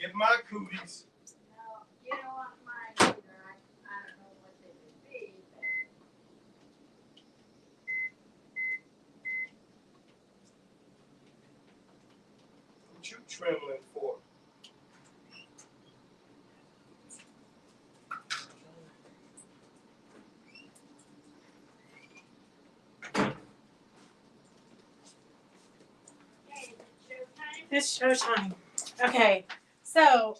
get my cooties. No, you don't want mine either. I don't know what they would be, but... What you trembling for? It's showtime. Okay, so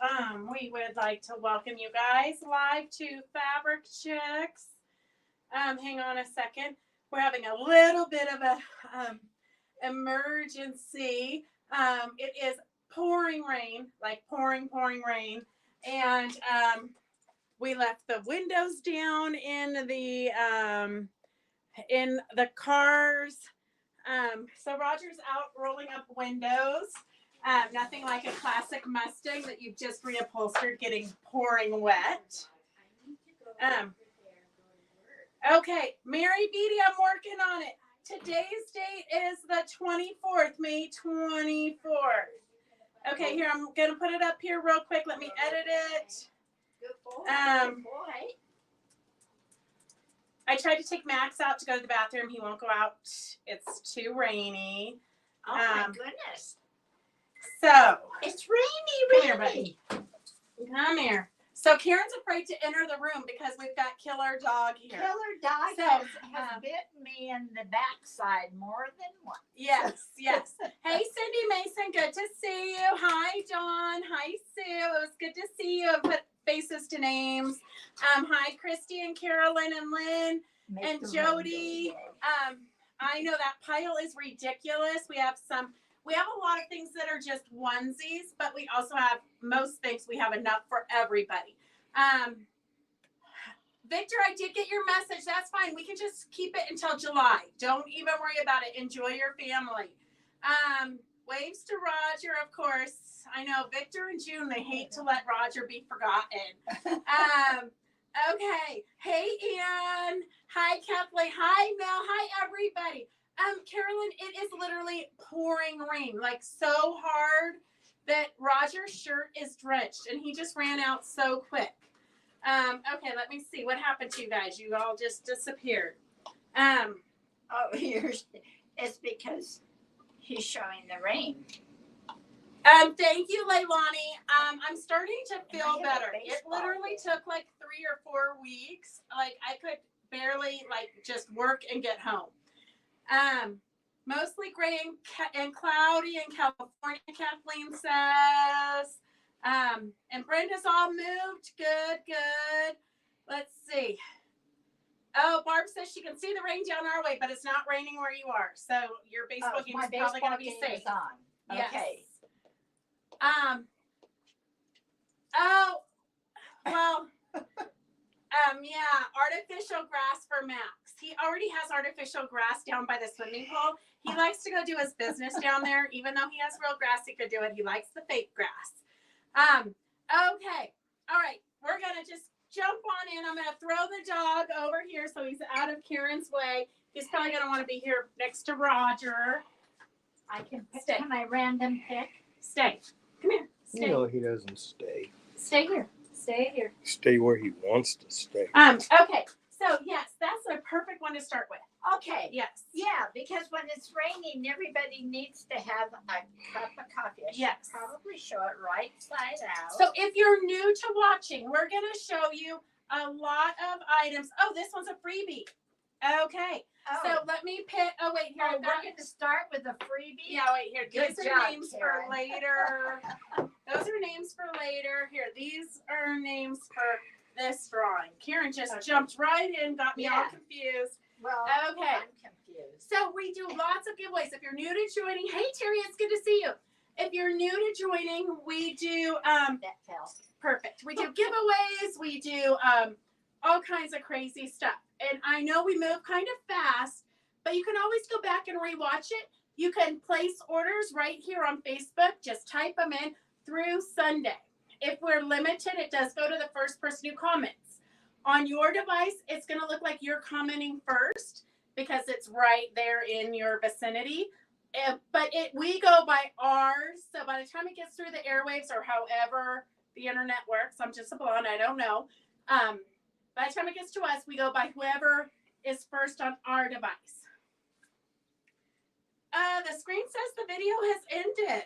we would like to welcome you guys live to Fabric Chicks. Hang on a second. We're having a little bit of a emergency. It is pouring rain, like pouring rain, and we left the windows down in the cars. So Roger's out rolling up windows. Nothing like a classic Mustang that you've just reupholstered getting pouring wet. Okay, Mary Beatty, I'm working on it. Today's date is the 24th, May 24th. Okay, here, I'm going to put it up here real quick. Let me edit it. Good boy. I tried to take Max out to go to the bathroom. He won't go out. It's too rainy. Oh, my goodness. So. It's rainy. Come here, buddy. Come here. So Karen's afraid to enter the room because we've got Killer Dog here. Killer Dog has bit me in the backside more than once. Yes. Hey, Cindy Mason, good to see you. Hi, Dawn. Hi, Sue. It was good to see you. I put faces to names. Hi, Christy and Carolyn and Lynn and Jody. I know that pile is ridiculous. We have a lot of things that are just onesies, but we also have most things. We have enough for everybody. Victor, I did get your message. That's fine. We can just keep it until July. Don't even worry about it. Enjoy your family. Waves to Roger, of course. I know Victor and June, they hate to let Roger be forgotten. Okay. Hey, Ian. Hi, Kathleen. Hi, Mel. Hi, everybody. Carolyn, it is literally pouring rain, like so hard that Roger's shirt is drenched, and he just ran out so quick. Okay, let me see. What happened to you guys? You all just disappeared. It's because he's showing the rain. Thank you, Leilani. I'm starting to feel better. It literally took like 3 or 4 weeks. Like I could barely just work and get home. Mostly gray and cloudy in California, Kathleen says. And Brenda's all moved. Good. Let's see. Oh, Barb says she can see the rain down our way, but it's not raining where you are. So your baseball game is probably going to be safe. On. Yes. Okay. Oh, well, yeah, artificial grass for Max. He already has artificial grass down by the swimming pool. He likes to go do his business down there. Even though he has real grass, he could do it. He likes the fake grass. Okay. All right. We're going to just jump on in. I'm going to throw the dog over here so he's out of Karen's way. He's probably going to want to be here next to Roger. I can pick my random pick. Stay. Come here. Stay. You know he doesn't stay. Stay here. Stay here. Stay where he wants to stay. Okay. So, yes, that's a perfect one to start with. Okay. Yes. Yeah, because when it's raining, everybody needs to have a cup of coffee. I should probably show it right side out. So, if you're new to watching, we're going to show you a lot of items. Oh, this one's a freebie. Okay. Oh. So, let me pick. Oh, wait. Here. We're going to start with a freebie? Yeah, wait. Here. These are names for later. Those are names for later. Here. These are names for this drawing. Karen just jumped right in, got me all confused. Well, okay. I'm confused. So we do lots of giveaways. If you're new to joining, hey Terry, it's good to see you. If you're new to joining, we do that fell. Perfect. We do giveaways. We do all kinds of crazy stuff. And I know we move kind of fast, but you can always go back and rewatch it. You can place orders right here on Facebook. Just type them in through Sunday. If we're limited, it does go to the first person who comments. On your device, it's going to look like you're commenting first because it's right there in your vicinity. we go by ours. So by the time it gets through the airwaves or however the internet works, I'm just a blonde, I don't know. By the time it gets to us, we go by whoever is first on our device. The screen says the video has ended.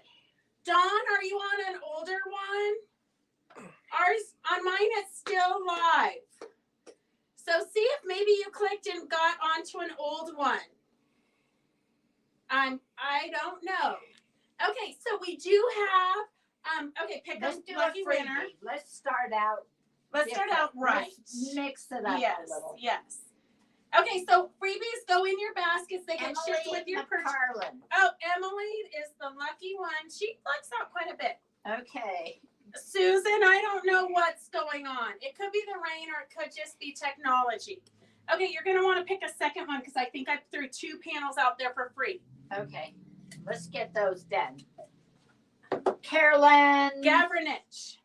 Dawn, are you on an older one? Ours, on mine, it's still live. So see if maybe you clicked and got onto an old one. I don't know. Okay, so we do have, pick Let's a do lucky a winner. freebie. Let's start out. Let's start out right. Let's mix it up Yes, a little. yes. Okay, so freebies go in your baskets. They get shipped with your purchase. Oh, Emily is the lucky one. She lucks out quite a bit. Okay. Susan, I don't know what's going on. It could be the rain or it could just be technology. Okay, you're going to want to pick a second one because I think I threw 2 panels out there for free. Okay. Let's get those done. Carolyn. Gavrinich.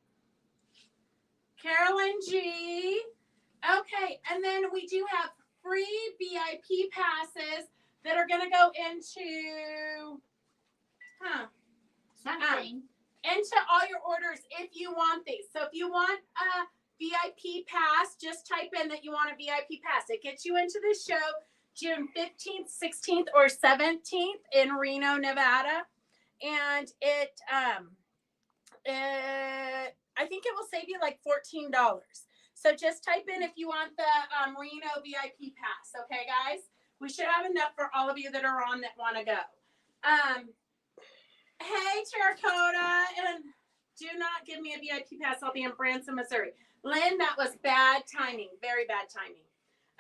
Carolyn G. Okay, and then we do have free VIP passes that are going to go into, Something. into all your orders if you want these. So if you want a VIP pass, just type in that you want a VIP pass. It gets you into the show June 15th, 16th, or 17th in Reno, Nevada. And I think it will save you like $14. So just type in if you want the Reno VIP pass. Okay, guys? We should have enough for all of you that are on that want to go. Hey, Terracotta, and do not give me a VIP pass. I'll be in Branson, Missouri. Lynn, that was bad timing. Very bad timing.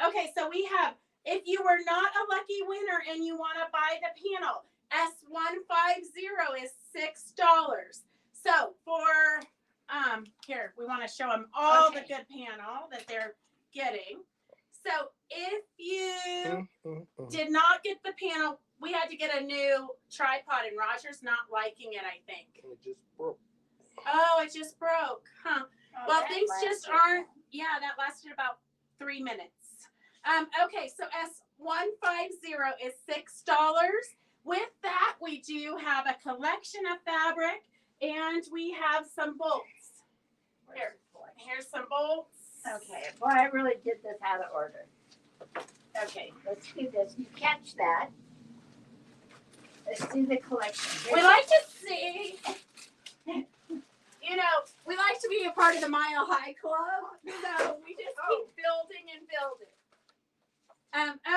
Okay, so we have, if you were not a lucky winner and you want to buy the panel, S150 is $6. So for, here, we want to show them all the good panel that they're getting. So if you did not get the panel, we had to get a new tripod, and Roger's not liking it, I think. It just broke. Oh, it just broke. Huh. Oh, Well, that things just lasted. aren't, yeah, that lasted about 3 minutes. Okay, so S150 is $6. With that, we do have a collection of fabric, and we have some bolts. Here's some bolts. Okay. Boy, I really did this out of order. Okay, let's do this. You catch that. Let's do the collection. We like to see, you know, we like to be a part of the Mile High Club, so we just keep building and building.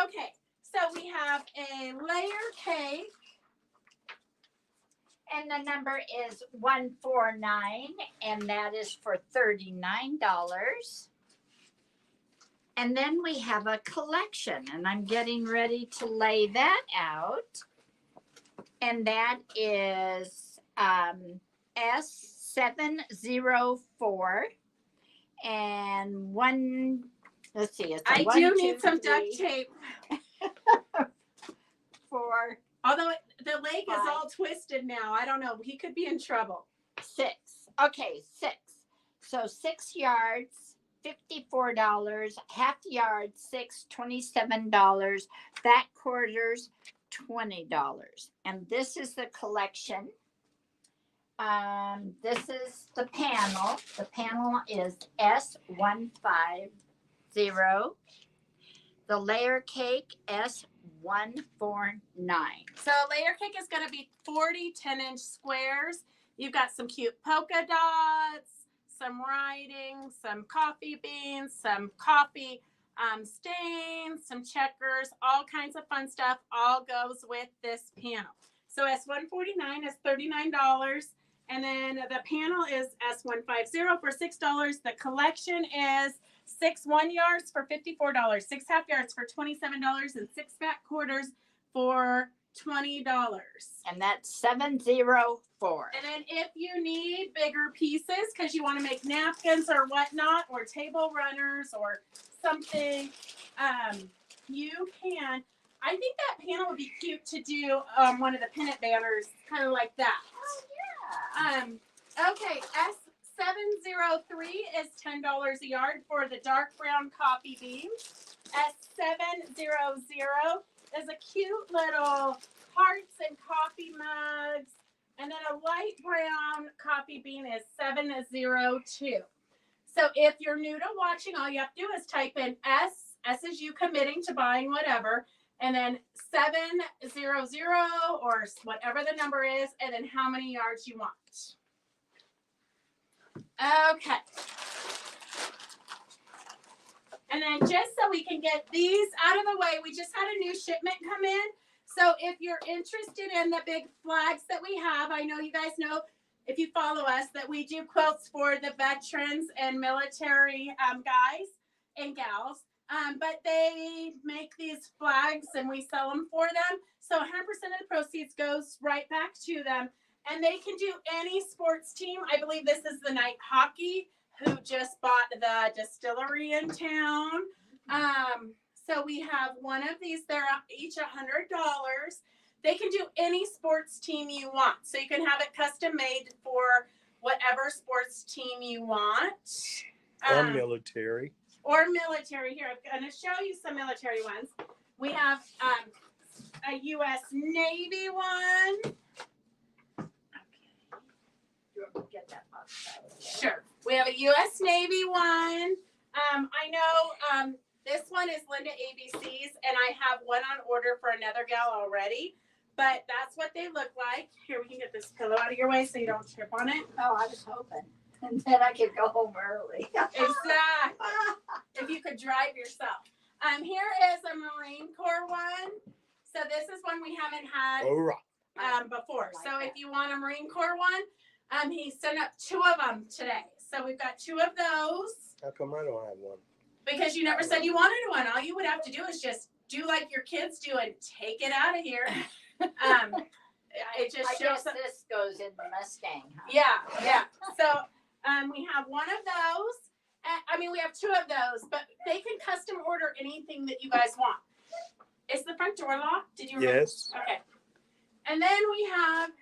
Okay, so we have a layer cake. And the number is 149, and that is for $39. And then we have a collection, and I'm getting ready to lay that out. And that is S704 and one. Let's see. It's I do need some duct tape. 4. Although the leg is all twisted now. I don't know. He could be in trouble. 6. Okay, 6. So 6 yards, $54. Half yard, 6, $27. Back quarters, $20. And this is the collection. This is the panel. The panel is S150. The layer cake, S149. So a layer cake is going to be 40 10-inch squares. You've got some cute polka dots, some writing, some coffee beans, some coffee stains, some checkers, all kinds of fun stuff. All goes with this panel. So S149 is $39. And then the panel is S150 for $6. The collection is 6 1 yards for $54, 6 half yards for $27, and 6 back quarters for $20. And that's 704. And then if you need bigger pieces because you want to make napkins or whatnot, or table runners or something, you can. I think that panel would be cute to do one of the pennant banners, kind of like that. Oh, yeah. Okay, S703 is $10 a yard for the dark brown coffee beans. S700 is a cute little hearts and coffee mugs. And then a light brown coffee bean is 702. So if you're new to watching, all you have to do is type in S is you committing to buying whatever, and then 700 or whatever the number is, and then how many yards you want. Okay. And then just so we can get these out of the way, we just had a new shipment come in. So if you're interested in the big flags that we have, I know you guys know, if you follow us, that we do quilts for the veterans and military guys and gals. But they make these flags and we sell them for them. So 100% of the proceeds goes right back to them. And they can do any sports team. I believe this is the night hockey who just bought the distillery in town. So we have one of these. They're each $100. They can do any sports team you want. So you can have it custom made for whatever sports team you want. Or military. Or military. Here, I'm going to show you some military ones. We have a U.S. Navy one. Get that box out. Sure. We have a U.S. Navy one. I know this one is Linda ABC's, and I have one on order for another gal already. But that's what they look like. Here, we can get this pillow out of your way so you don't trip on it. Oh, I was hoping. And then I could go home early. Exactly. If you could drive yourself. Here is a Marine Corps one. So this is one we haven't had All right. before. Like So that. if you want a Marine Corps one, he sent up 2 of them today. So we've got 2 of those. How come I don't have one? Because you never said you wanted one. All you would have to do is just do like your kids do and take it out of here. It just I shows guess this goes in the Mustang, huh? Yeah. So we have one of those. I mean, we have 2 of those, but they can custom order anything that you guys want. Is the front door locked? Did you remember? Yes. Okay. And then we have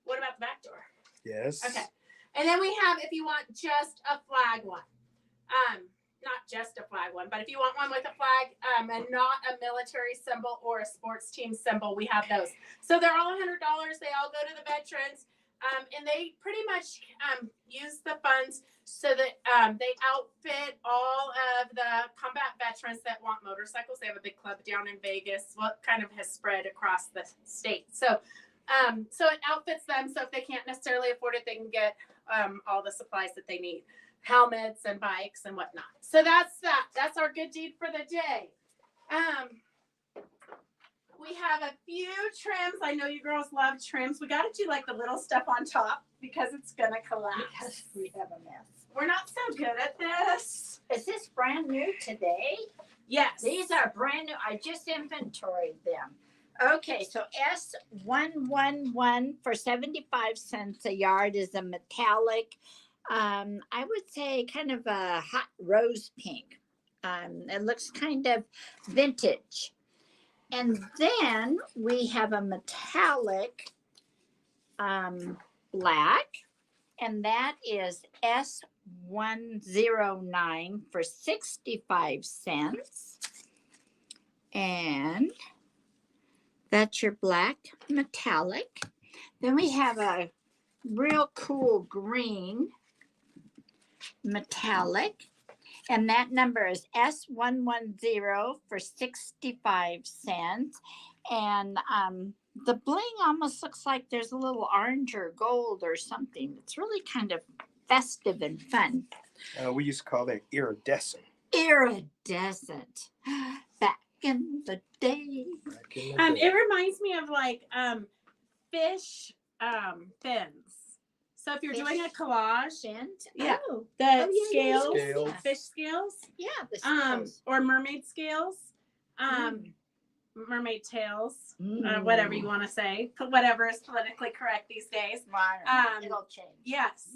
what about the back door? Yes. Okay. And then we have, if you want just a flag one. Not just a flag one, but if you want one with a flag and not a military symbol or a sports team symbol, we have those. So they're all $100. They all go to the veterans. And they pretty much use the funds so that they outfit all of the combat veterans that want motorcycles. They have a big club down in Vegas, what kind of has spread across the state. So it outfits them. So if they can't necessarily afford it, they can get all the supplies that they need. Helmets and bikes and whatnot. So that's that. That's our good deed for the day. We have a few trims. I know you girls love trims. We got to do like the little stuff on top because it's going to collapse. Because we have a mess. We're not so good at this. Is this brand new today? Yes. These are brand new. I just inventoried them. Okay, so S111 for 75 cents a yard is a metallic, I would say kind of a hot rose pink. It looks kind of vintage. And then we have a metallic black, and that is S109 for 65 cents. And that's your black metallic. Then we have a real cool green metallic. And that number is S110 for 65 cents. And the bling almost looks like there's a little orange or gold or something. It's really kind of festive and fun. We used to call that iridescent. Iridescent. Back in the day. Back in the day. It reminds me of like fish fins. So if you're doing a collage, Bent. Yeah. Oh, the yeah, scales, Scales. fish scales, yeah, the scales. or mermaid scales, mermaid tails, whatever you want to say, whatever is politically correct these days. It'll change. Yes.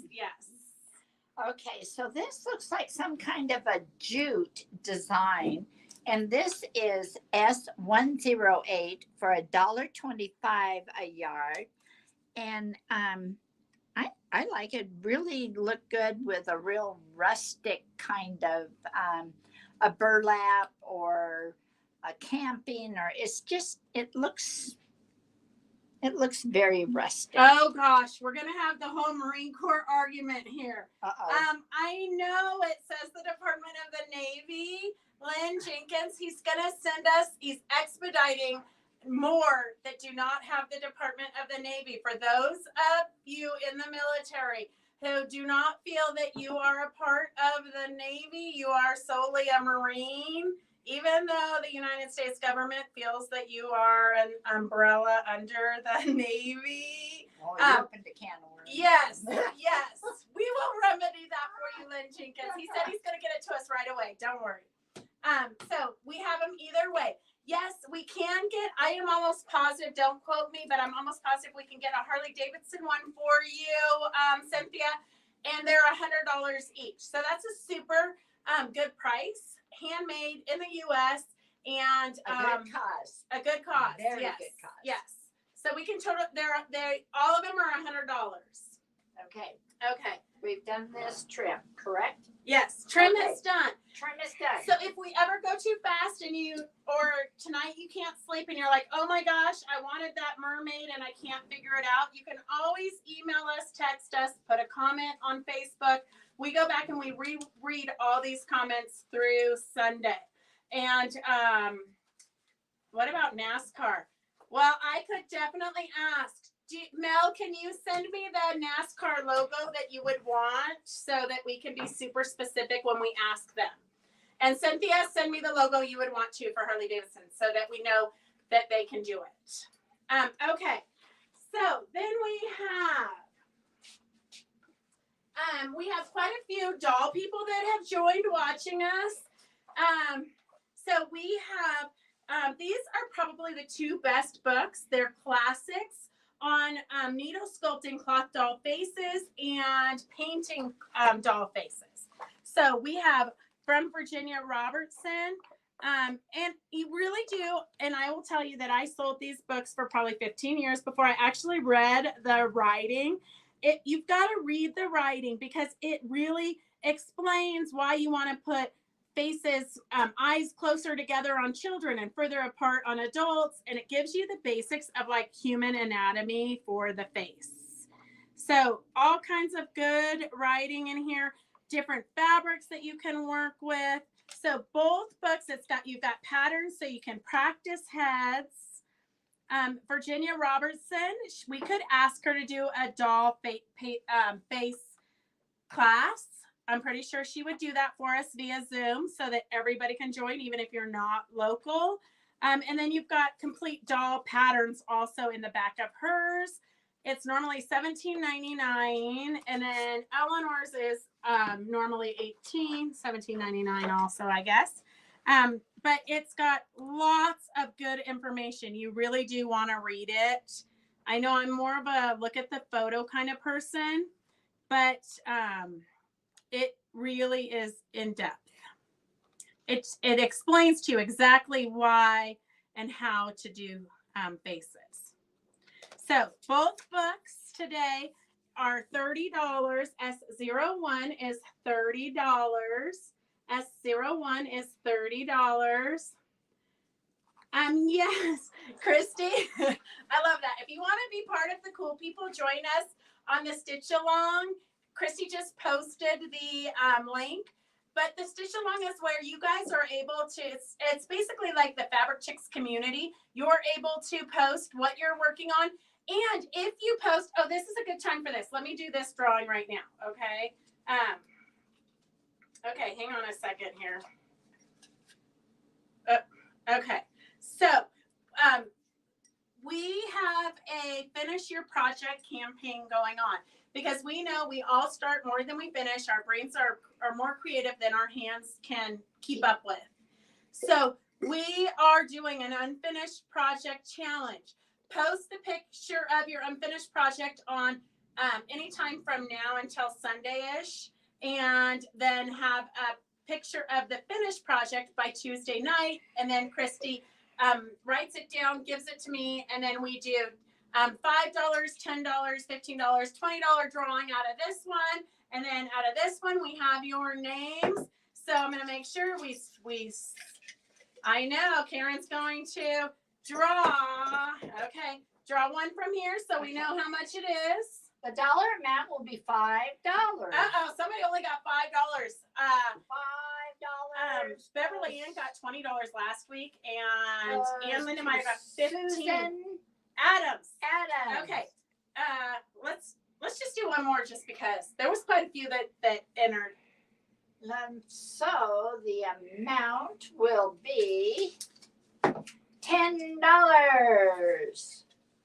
Okay, so this looks like some kind of a jute design. And this is S108 for $1.25 a yard. And I like it. Really look good with a real rustic kind of a burlap or a camping, or it looks It looks very rustic. Oh gosh, we're gonna have the whole Marine Corps argument here. Uh-oh. I know it says the Department of the Navy. Lynn Jenkins, he's gonna send us. He's expediting more that do not have the Department of the Navy. For those of you in the military who do not feel that you are a part of the Navy, you are solely a Marine. Even though the United States government feels that you are an umbrella under the Navy. Oh, you opened a can of worms. Yes, yes. We will remedy that for you, Lynn Jenkins. He said he's going to get it to us right away. Don't worry. So we have them either way. Yes, we can get, I am almost positive, don't quote me, but I'm almost positive we can get a Harley Davidson one for you, Cynthia, and they're $100 each. So that's a super good price, handmade in the U.S. and a good cause. A good cause. Very Yes. good cause. Yes. So we can total. They all of them are $100. Okay. Okay. We've done this trim, correct? Yes. Trim Okay. is done. Trim is done. So if we ever go too fast and or tonight you can't sleep and you're like, oh my gosh, I wanted that mermaid and I can't figure it out, you can always email us, text us, put a comment on Facebook. We go back and we reread all these comments through Sunday. And what about NASCAR? Well, I could definitely ask. Mel, can you send me the NASCAR logo that you would want so that we can be super specific when we ask them? And Cynthia, send me the logo you would want to for Harley Davidson so that we know that they can do it. Okay, so then we have quite a few doll people that have joined watching us. So we have, these are probably the two best books. They're classics on needle sculpting cloth doll faces and painting doll faces. So we have from Virginia Robertson, and you really do, and I will tell you that I sold these books for probably 15 years before I actually read the writing. You've got to read the writing because it really explains why you want to put faces, eyes closer together on children and further apart on adults, and it gives you the basics of like human anatomy for the face. So all kinds of good writing in here, different fabrics that you can work with. So both books, you've got patterns so you can practice heads. Virginia Robertson, we could ask her to do a doll face class. I'm pretty sure she would do that for us via Zoom so that everybody can join, even if you're not local. And then you've got complete doll patterns also in the back of hers. It's normally $17.99, and then Eleanor's is normally $17.99 also, I guess. But it's got lots of good information. You really do want to read it. I know I'm more of a look at the photo kind of person, but it really is in depth. It explains to you exactly why and how to do faces. So both books today are $30. S01 is $30. S01 is $30. Yes, Christy, I love that. If you want to be part of the cool people, join us on the Stitch Along. Christy just posted the link, but the Stitch Along is where you guys are able to, it's basically like the Fabric Chicks community. You're able to post what you're working on. And if you post, oh, this is a good time for this. Let me do this drawing right now, okay? Okay, hang on a second here. Okay, so we have a Finish Your Project campaign going on because we know we all start more than we finish. Our brains are more creative than our hands can keep up with. So we are doing an unfinished project challenge. Post the picture of your unfinished project on anytime from now until Sunday-ish, and then have a picture of the finished project by Tuesday night, and then Christy writes it down, gives it to me, and then we do $5, $10, $15, $20 drawing out of this one, and then out of this one we have your names. So I'm going to make sure I know Karen's going to draw. Okay, Draw one from here so we know how much it is. The dollar amount will be $5. Somebody only got $5. $5. Beverly Ann got $20 last week, and Ann Linda might have got 15. Susan Adams. Adams. Okay. Let's just do one more just because there was quite a few that entered. So the amount will be $10.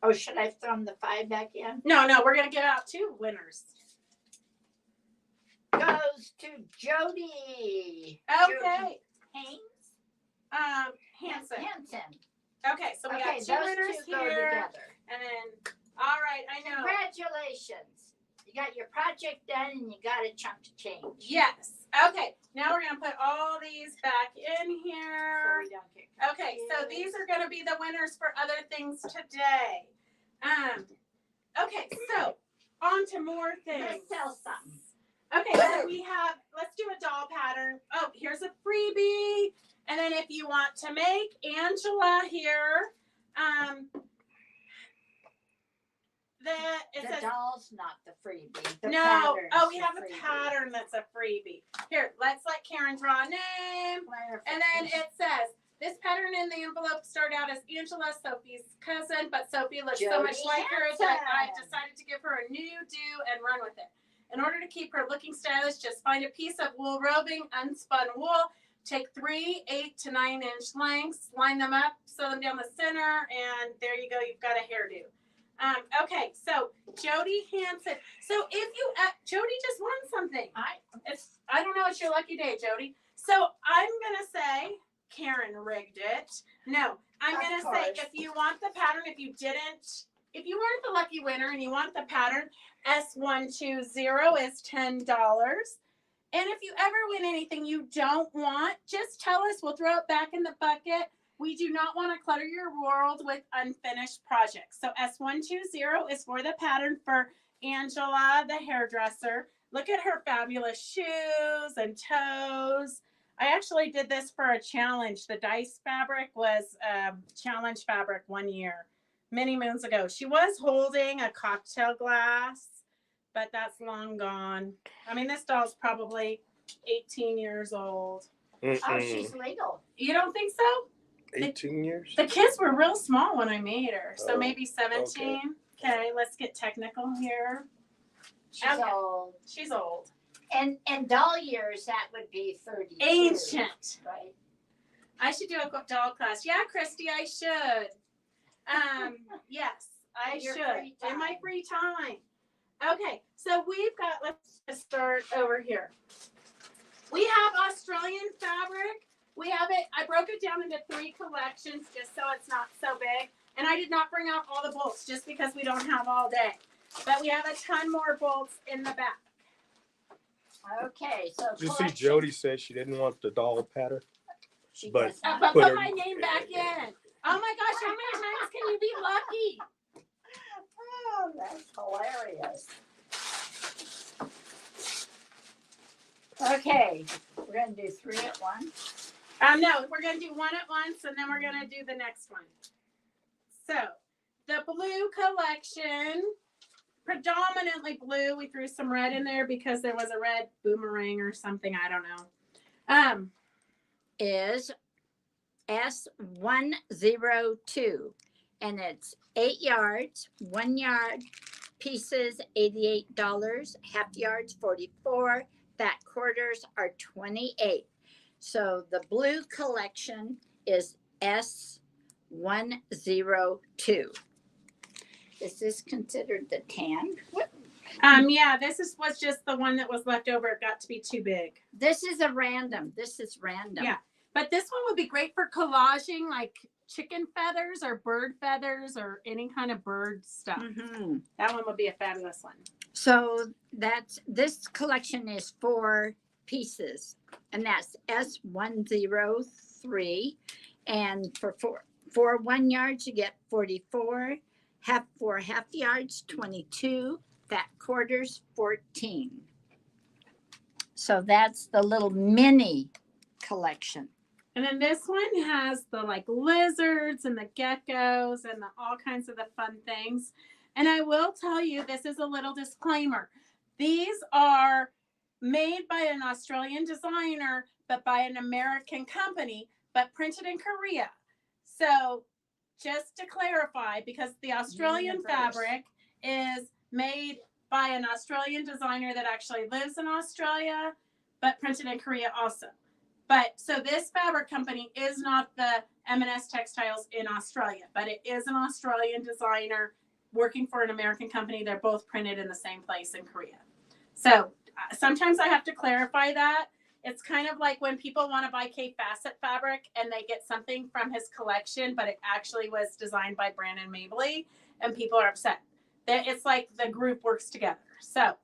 Oh, should I have thrown the 5 back in? No, we're gonna give out 2 winners. Goes to Jody. Okay. Haynes? Hanson. Hanson. Okay, so we Okay, got 2 those winners two go here. together. And then, all right, I know. Congratulations. You got your project done and you got a chunk to change. Yes. Okay, now we're gonna put all these back in So here. we don't get Okay, so confused. these are gonna be the winners for other things today. Okay, so on to more things. Let's sell something. Okay, so we have, let's do a doll pattern. Oh, here's a freebie. And then if you want to make Angela here, it The says, doll's not the freebie. The no, pattern's oh, we the have a freebie. pattern that's a freebie. Here, let's let Karen draw a name. And then it says, this pattern in the envelope started out as Angela, Sophie's cousin, but Sophie looks so much Jody like her that I've Hanson. decided to give her a new do and run with it. In order to keep her looking stylish, just find a piece of wool roving, unspun wool. Take 3 8 to 9 inch lengths, line them up, sew them down the center, and there you go. You've got a hairdo. Okay, so Jody Hanson. So if you, Jody just won something. I don't know. It's your lucky day, Jody. So I'm gonna say Karen rigged it. No, I'm Of gonna course. say if you want the pattern, if you weren't the lucky winner and you want the pattern, S120 is $10. And if you ever win anything you don't want, just tell us. We'll throw it back in the bucket. We do not want to clutter your world with unfinished projects. So S120 is for the pattern for Angela, the hairdresser. Look at her fabulous shoes and toes. I actually did this for a challenge. The dice fabric was challenge fabric one year, many moons ago. She was holding a cocktail glass, but that's long gone. I mean, this doll's probably 18 years old. Oh, she's legal. You don't think so? 18 years? The kids were real small when I made her, so Oh, maybe 17. Okay, let's get technical here. She's Okay. old. She's old. And doll years, that would be 32. Ancient. Right? I should do a doll class. Yeah, Christy, I should. Yes, I In your should. free In my time. free time. Okay, so we've got, let's just start over here. We have Australian fabric. We have it, I broke it down into 3 collections just so it's not so big. And I did not bring out all the bolts just because we don't have all day. But we have a ton more bolts in the back. Okay, so Did you see collection- Jody said she didn't want the doll pattern? She but- does not. But Put put her- my name back in. Oh my gosh, how many times can you be lucky? Oh, that's hilarious. Okay, we're gonna do 3 at once. No, we're going to do one at once and then we're going to do the next one. So, the blue collection, predominantly blue. We threw some red in there because there was a red boomerang or something. I don't know. Is S102, and it's 8 yards, 1 yard pieces, $88, half yards, $44, fat quarters are $28. So the blue collection is S102. Is this considered the tan? Yeah, was just the one that was left over. It got to be too big. This is a random. This is random. Yeah. But this one would be great for collaging like chicken feathers or bird feathers or any kind of bird stuff. Mhm. That one would be a fabulous one. So this collection is 4 pieces, and that's S103. And for 1 yard, you get 44. For half yards, 22. Fat quarters, 14. So that's the little mini collection. And then this one has the like lizards and the geckos and all kinds of the fun things. And I will tell you, this is a little disclaimer. These are made by an Australian designer, but by an American company, but printed in Korea. So just to clarify, because the Australian fabric is made by an Australian designer that actually lives in Australia, but printed in Korea also. But so this fabric company is not the M&S Textiles in Australia, but it is an Australian designer working for an American company. They're both printed in the same place in Korea. So sometimes I have to clarify that. It's kind of like when people want to buy Kate Bassett fabric and they get something from his collection, but it actually was designed by Brandon Mabley, and people are upset. It's like the group works together. So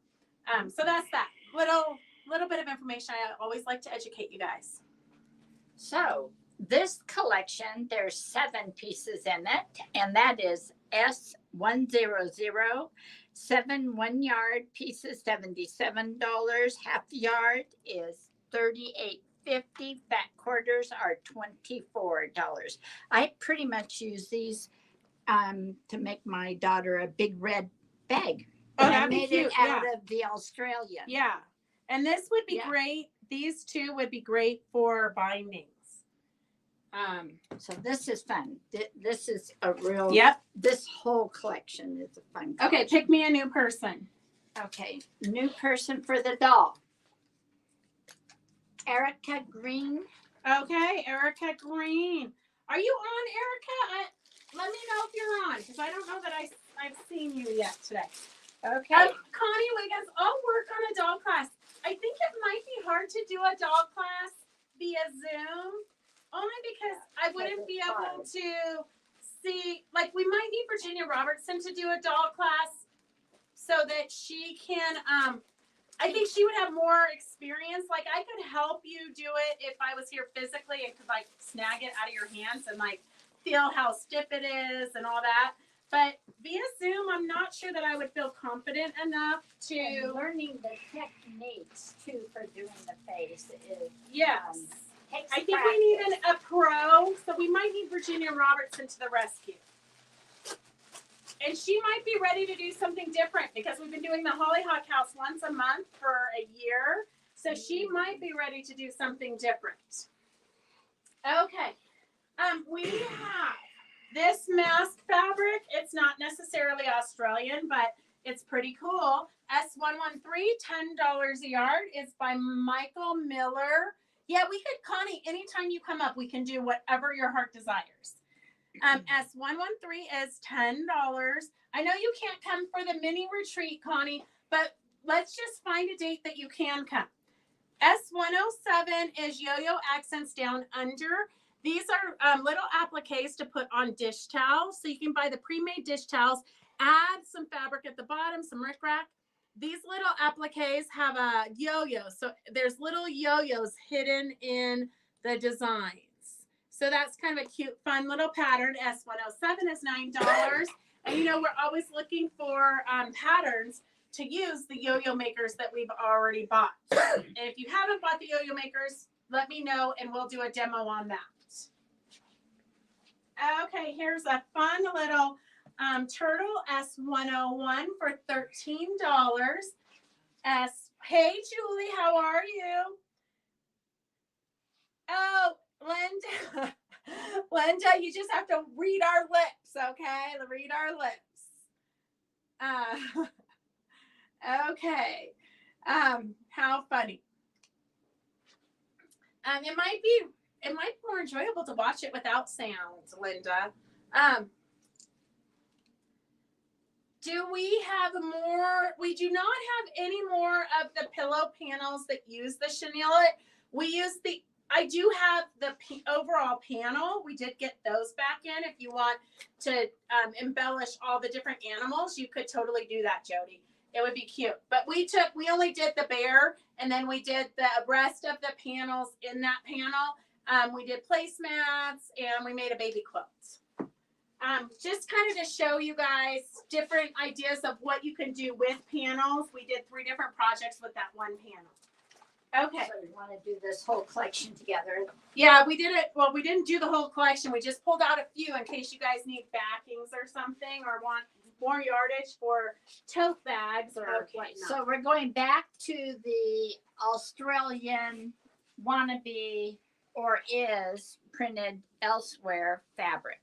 that's that little bit of information. I always like to educate you guys. So this collection, there's 7 pieces in it, and that is S100, 7 1-yard pieces, $77. Half yard is $38.50. Fat quarters are $24. I pretty much use these to make my daughter a big red bag. Oh, And I that'd be made cute. it out of the Australian. Yeah. And this would be Yeah. great. These two would be great for bindings. So this is fun. This is a real. Yep. This whole collection is a fun collection. Okay, pick me a new person. Okay, new person for the doll. Erica Green. Okay, Erica Green. Are you on, Erica? Let me know if you're on, because I don't know that I've seen you yet today. Okay. Connie Wiggins, I'll work on a doll class. I think it might be hard to do a doll class via Zoom, only because I wouldn't be able to see, like, we might need Virginia Robertson to do a doll class so that she can, I think she would have more experience. Like, I could help you do it if I was here physically and could, like, snag it out of your hands and, like, feel how stiff it is and all that. But via Zoom, I'm not sure that I would feel confident enough to. And learning the techniques too for doing the face is. Yes. Takes I think practice. we need a pro, so we might need Virginia Robertson to the rescue. And she might be ready to do something different because we've been doing the Hollyhock House once a month for a year. So she might be ready to do something different. Okay. We have this mask fabric. It's not necessarily Australian, but it's pretty cool. S113, $10 a yard. It's by Michael Miller. Yeah, we could, Connie, anytime you come up, we can do whatever your heart desires. S113 is $10. I know you can't come for the mini retreat, Connie, but let's just find a date that you can come. S107 is yo-yo accents down under. These are little appliques to put on dish towels. So you can buy the pre-made dish towels, add some fabric at the bottom, some rickrack. These little appliques have a yo-yo. So there's little yo-yos hidden in the designs. So that's kind of a cute, fun little pattern. S107 is $9. And you know, we're always looking for patterns to use the yo-yo makers that we've already bought. And if you haven't bought the yo-yo makers, let me know and we'll do a demo on that. Okay, here's a fun little turtle S101 for $13. Hey Julie, how are you? Oh, Linda. Linda, you just have to read our lips, okay? Read our lips. Okay. How funny. It might be more enjoyable to watch it without sound, Linda. Do we have more? We do not have any more of the pillow panels that use the chenille. We use I do have the overall panel. We did get those back in. If you want to embellish all the different animals, you could totally do that, Jody. It would be cute. But we only did the bear, and then we did the rest of the panels in that panel. We did placemats, and we made a baby quilt. Just kind of to show you guys different ideas of what you can do with panels. We did 3 different projects with that one panel. Okay. So you want to do this whole collection together? Yeah, we did it. Well, we didn't do the whole collection. We just pulled out a few in case you guys need backings or something, or want more yardage for tote bags or Okay, whatnot. so we're going back to the Australian wannabe or is printed elsewhere fabric.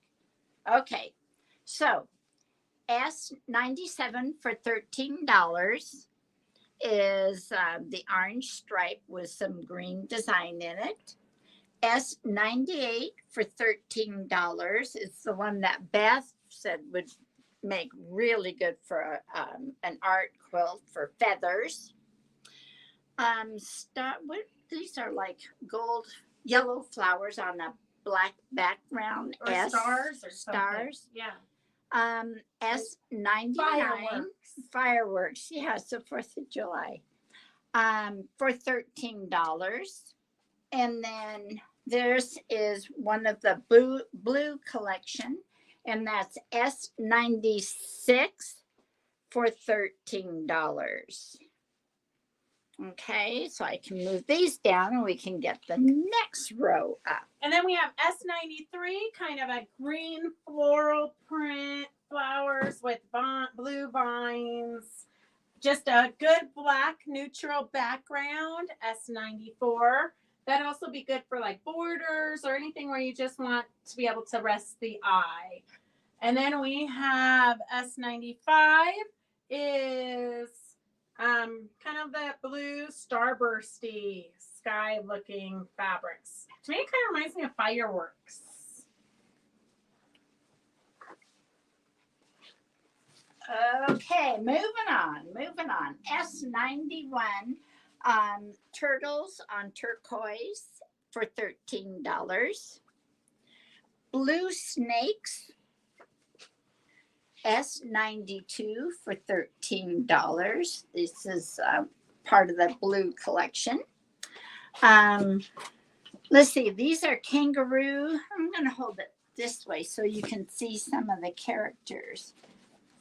Okay, so S97 for $13 is the orange stripe with some green design in it. S98 for $13 is the one that Beth said would make really good for an art quilt for feathers. These are like gold, yellow flowers on a black background. Or stars or something. Stars. Yeah. S99 fireworks. Yeah, so 4th of July. For $13. And then this is one of the blue collection, and that's S96 for $13. Okay, so I can move these down and we can get the next row up. And then we have S93, kind of a green floral print, flowers with blue vines. Just a good black neutral background, S94. That'd also be good for like borders or anything where you just want to be able to rest the eye. And then we have S95 is kind of that blue starbursty sky looking fabrics. To me, it kind of reminds me of fireworks. Okay, moving on. S91 turtles on turquoise for $13. Blue snakes, S92 for $13. This is part of the blue collection. Let's see, these are kangaroo. I'm going to hold it this way so you can see some of the characters.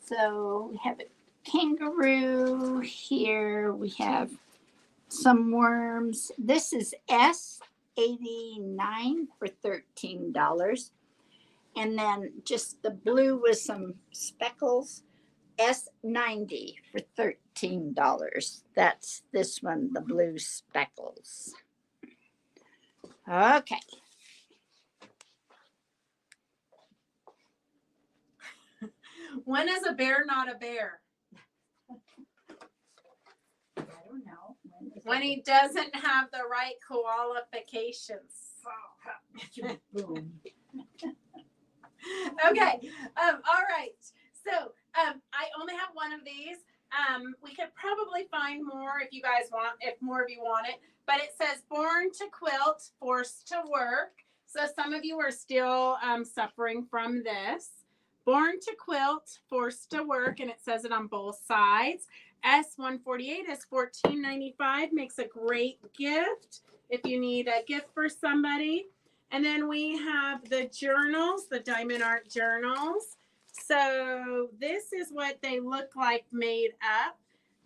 So we have a kangaroo here. We have some worms. This is S89 for $13. And then just the blue with some speckles, S90 for $13. That's this one, the blue speckles. Okay. When is a bear not a bear? I don't know. When he doesn't have the right qualifications. Boom. Okay. All right. So I only have one of these. We could probably find more if you guys want, if more of you want it. But it says born to quilt, forced to work. So some of you are still suffering from this. Born to quilt, forced to work, and it says it on both sides. S148 is $14.95. Makes a great gift if you need a gift for somebody. And then we have the journals, the diamond art journals. So this is what they look like made up.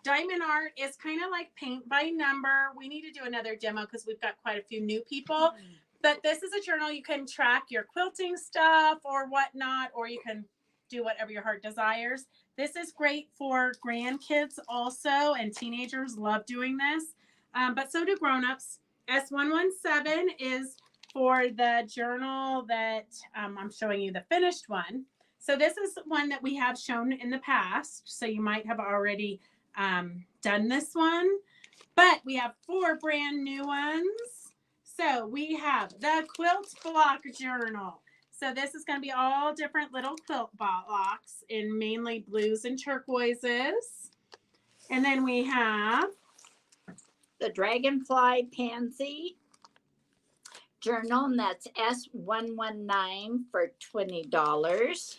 Diamond art is kind of like paint by number. We need to do another demo because we've got quite a few new people. But this is a journal you can track your quilting stuff or whatnot, or you can do whatever your heart desires. This is great for grandkids also, and teenagers love doing this. But so do grown-ups. S117 is for the journal that I'm showing you the finished one. So this is one that we have shown in the past. So you might have already done this one, but we have 4 brand new ones. So we have the quilt block journal. So this is going to be all different little quilt blocks in mainly blues and turquoises. And then we have the dragonfly pansy journal, and that's S119 for $20.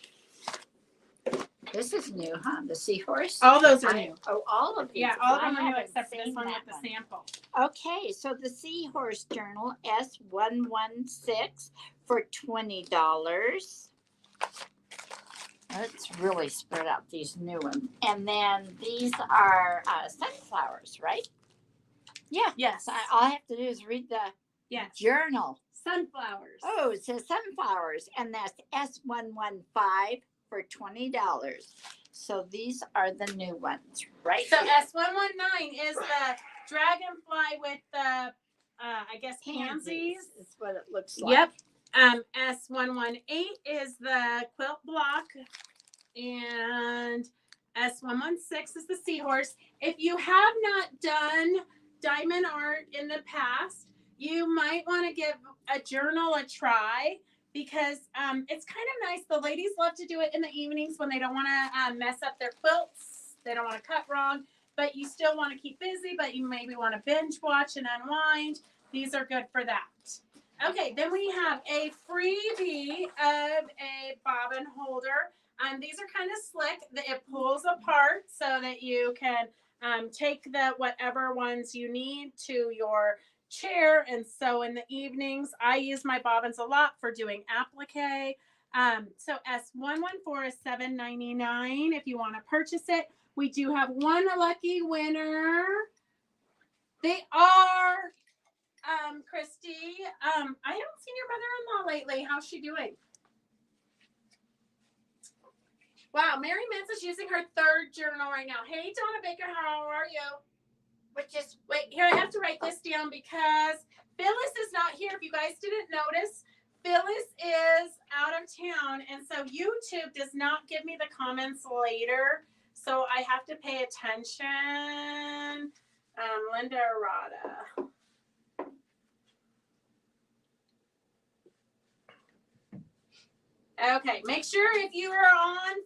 This is new, huh? The seahorse? all those are new. Oh, all of these. Yeah, all of I them are new haven't except for this seen one with that the sample. Okay, so the seahorse journal, S116 for $20. Let's really spread out these new ones. And then these are sunflowers, right? Yeah. Yes. So all I have to do is read the Yes. journal. Sunflowers. Oh, it says sunflowers, and that's S115 for $20. So these are the new ones, right? So here. S119 is the dragonfly with the, I guess, pansies. Is what it looks like. Yep. S118 is the quilt block, and S116 is the seahorse. If you have not done diamond art in the past, you might want to give a journal a try, because it's kind of nice. The ladies love to do it in the evenings when they don't want to mess up their quilts. They don't want to cut wrong, but you still want to keep busy, but you maybe want to binge watch and unwind. These are good for that. Okay, then we have a freebie of a bobbin holder. These are kind of slick. It pulls apart so that you can take the whatever ones you need to your chair. And so in the evenings, I use my bobbins a lot for doing applique. So S114 is $7.99 if you want to purchase it. We do have one lucky winner. They are Christy. I haven't seen your mother-in-law lately. How's she doing? Wow, Mary Mintz is using her third journal right now. Hey, Donna Baker, how are you? Wait, here, I have to write this down because Phyllis is not here. If you guys didn't notice, Phyllis is out of town, and so YouTube does not give me the comments later, so I have to pay attention. Linda Arata. Okay, make sure if you're on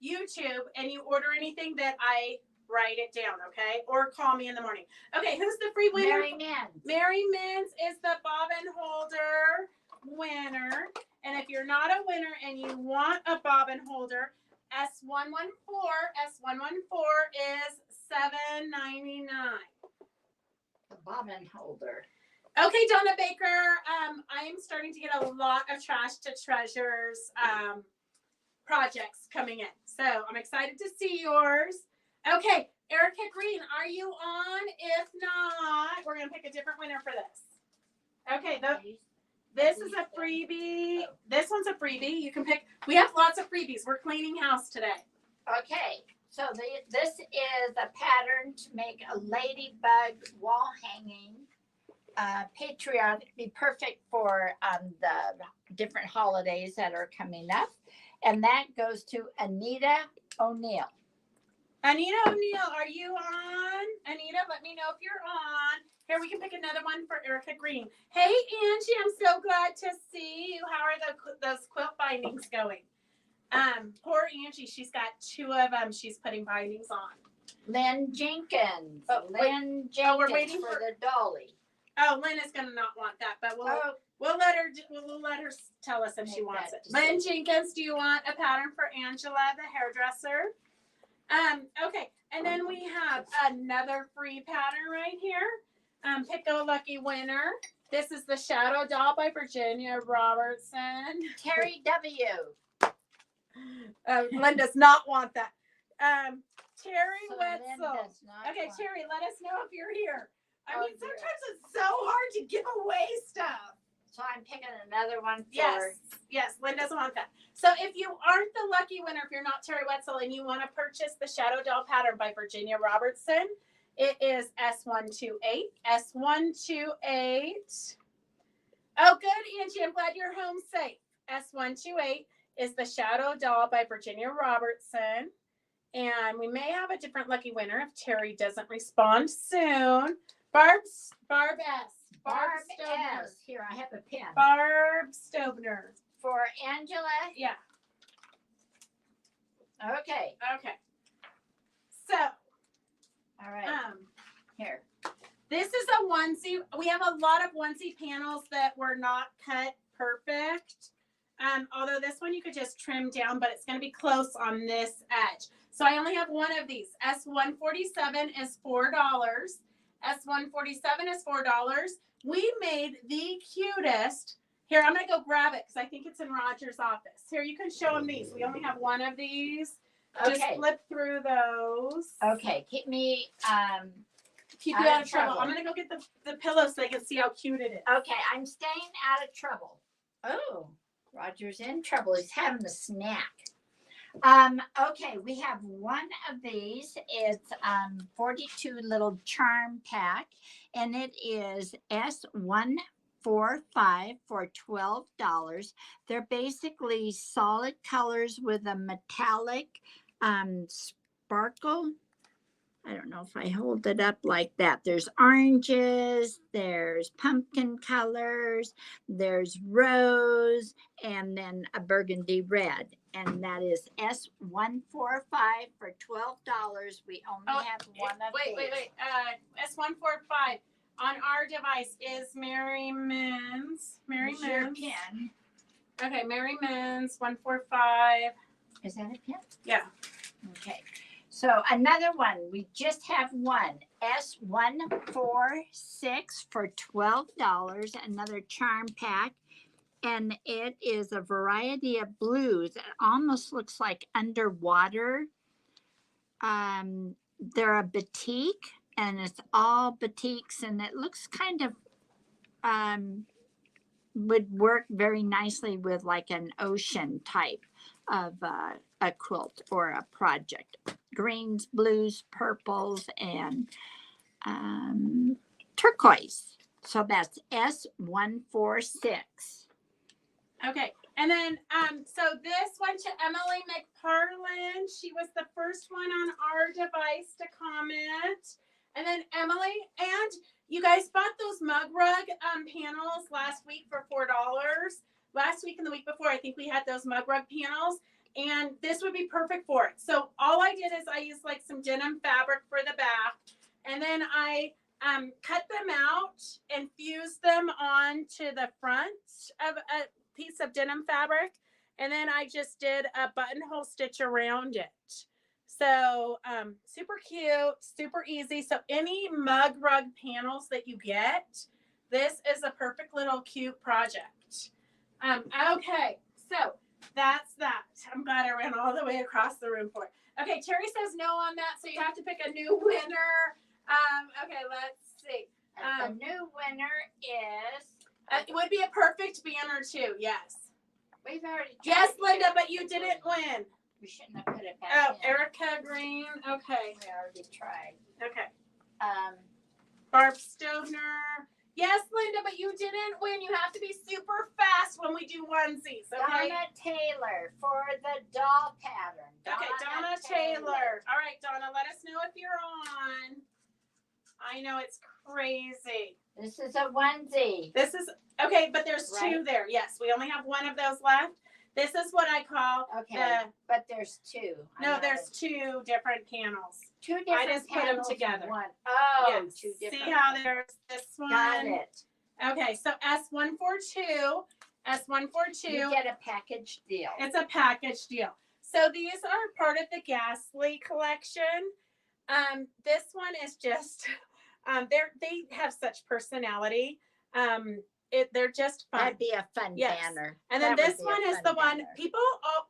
YouTube and you order anything that I write it down, okay? Or call me in the morning. Okay, who's the free winner? Mary Mintz. Mary Mintz is the bobbin holder winner. And if you're not a winner and you want a bobbin holder, S114 is $7.99. The bobbin holder. Okay, Donna Baker, I am starting to get a lot of Trash to Treasures projects coming in. So I'm excited to see yours. Okay, Erica Green, are you on? If not, we're going to pick a different winner for this. Okay, this is a freebie. This one's a freebie. You can pick. We have lots of freebies. We're cleaning house today. Okay, so this is a pattern to make a ladybug wall hanging. Patriotic, be perfect for the different holidays that are coming up. And that goes to Anita O'Neill. Anita O'Neill, are you on? Anita, let me know if you're on. Here, we can pick another one for Erica Green. Hey, Angie, I'm so glad to see you. How are those quilt bindings going? Poor Angie, she's got 2 of them she's putting bindings on. Lynn Jenkins. Lynn Jenkins we're waiting for the dolly. Oh, Lynn is gonna not want that, but we'll let her tell us if she wants it. Lynn Jenkins, do you want a pattern for Angela, the hairdresser? Okay, and then we have another free pattern right here. Pick a lucky winner. This is the Shadow Doll by Virginia Robertson. Terry W. Lynn does not want that. Terry Wetzel. Okay, want Terry, let us know if you're here. I Oh, mean, sometimes it's so hard to give away stuff. So I'm picking another one for. Yes, Lynn doesn't want that. So if you aren't the lucky winner, if you're not Terry Wetzel and you want to purchase the Shadow Doll pattern by Virginia Robertson, it is S128. S128. Oh, good, Angie. I'm glad you're home safe. S128 is the Shadow Doll by Virginia Robertson. And we may have a different lucky winner if Terry doesn't respond soon. Barb S. Barb Stobner. S. Here, I have a pen. Barb Stobner. For Angela. Yeah. Okay. Okay. So. All right. Here. This is a onesie. We have a lot of onesie panels that were not cut perfect. Although this one you could just trim down, but it's going to be close on this edge. So I only have one of these. S147 is $4. S147 is $4. We made the cutest. Here, I'm going to go grab it because I think it's in Roger's office. Here, you can show him these. We only have one of these. Just Okay. flip through those. Okay. Keep me. Keep you out of trouble. I'm gonna go get the pillow so they can see how cute it is. Okay. I'm staying out of trouble. Oh, Roger's in trouble. He's having a snack. Okay, we have one of these. It's 42 little charm pack, and it is S145 for $12. They're basically solid colors with a metallic sparkle. I don't know if I hold it up like that. There's oranges, there's pumpkin colors, there's rose, and then a burgundy red. And that is S145 for $12. We only have one of these. Wait. S145 on our device is Mary Min's. Here's your pin. Okay, Mary Min's 145. Is that a pin? Yeah. Okay. So another one, we just have one, S146 for $12, another charm pack. And it is a variety of blues. It almost looks like underwater. They're a batik, and it's all batiks, and it looks kind of would work very nicely with like an ocean type of a quilt or a project. Greens, blues, purples, and turquoise. So that's S146. Okay, and then so this one to Emily McParland. She was the first one on our device to comment. And then Emily, and you guys bought those mug rug panels last week for $4. Last week and the week before, I think we had those mug rug panels, and this would be perfect for it. So all I did is I used like some denim fabric for the back, and then I cut them out and fused them onto the front of a piece of denim fabric, and then I just did a buttonhole stitch around it. So super cute, super easy. So any mug rug panels that you get, this is a perfect little cute project. Okay, so that's that. I'm glad I ran all the way across the room for it. Okay, Terry says no on that, so you have to pick a new winner. Okay, let's see. The new winner is. It would be a perfect banner too. Yes. We've already. Yes, Linda, but you didn't win. We shouldn't have put it back. Oh, in. Erica Green. Okay. We already tried. Okay. Um, Barb Stoner. Yes, Linda, but you didn't win. You have to be super fast when we do onesies. Okay. Donna Taylor for the doll pattern. Okay, Donna Taylor. All right, Donna, let us know if you're on. I know it's crazy. This is a onesie. This is okay, but there's Right. two there. Yes, we only have one of those left. This is what I call Okay, but there's two. no, there's two different panels. two different. I just put them panels in together. One. Oh, Yes. two different. See how there's this one? Got it. Okay, so S142. You get a package deal. It's a package deal. So these are part of the Ghastly collection. This one is just they have such personality. They're just fun. That'd be a fun Yes. banner. And then That would this be a one is fun the one banner.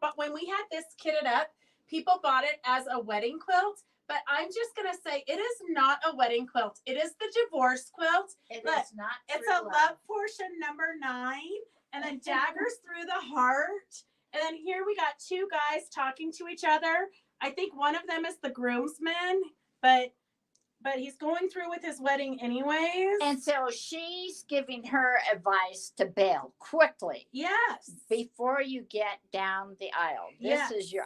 but when we had this kitted up, people bought it as a wedding quilt. But I'm just gonna say it is not a wedding quilt. It is the divorce quilt. It Look, is not. It's true a love portion number 9, and then daggers through the heart. And then here we got two guys talking to each other. I think one of them is the groomsman, but he's going through with his wedding anyways. And so she's giving her advice to bail quickly yes. before you get down the aisle. This Yes. is you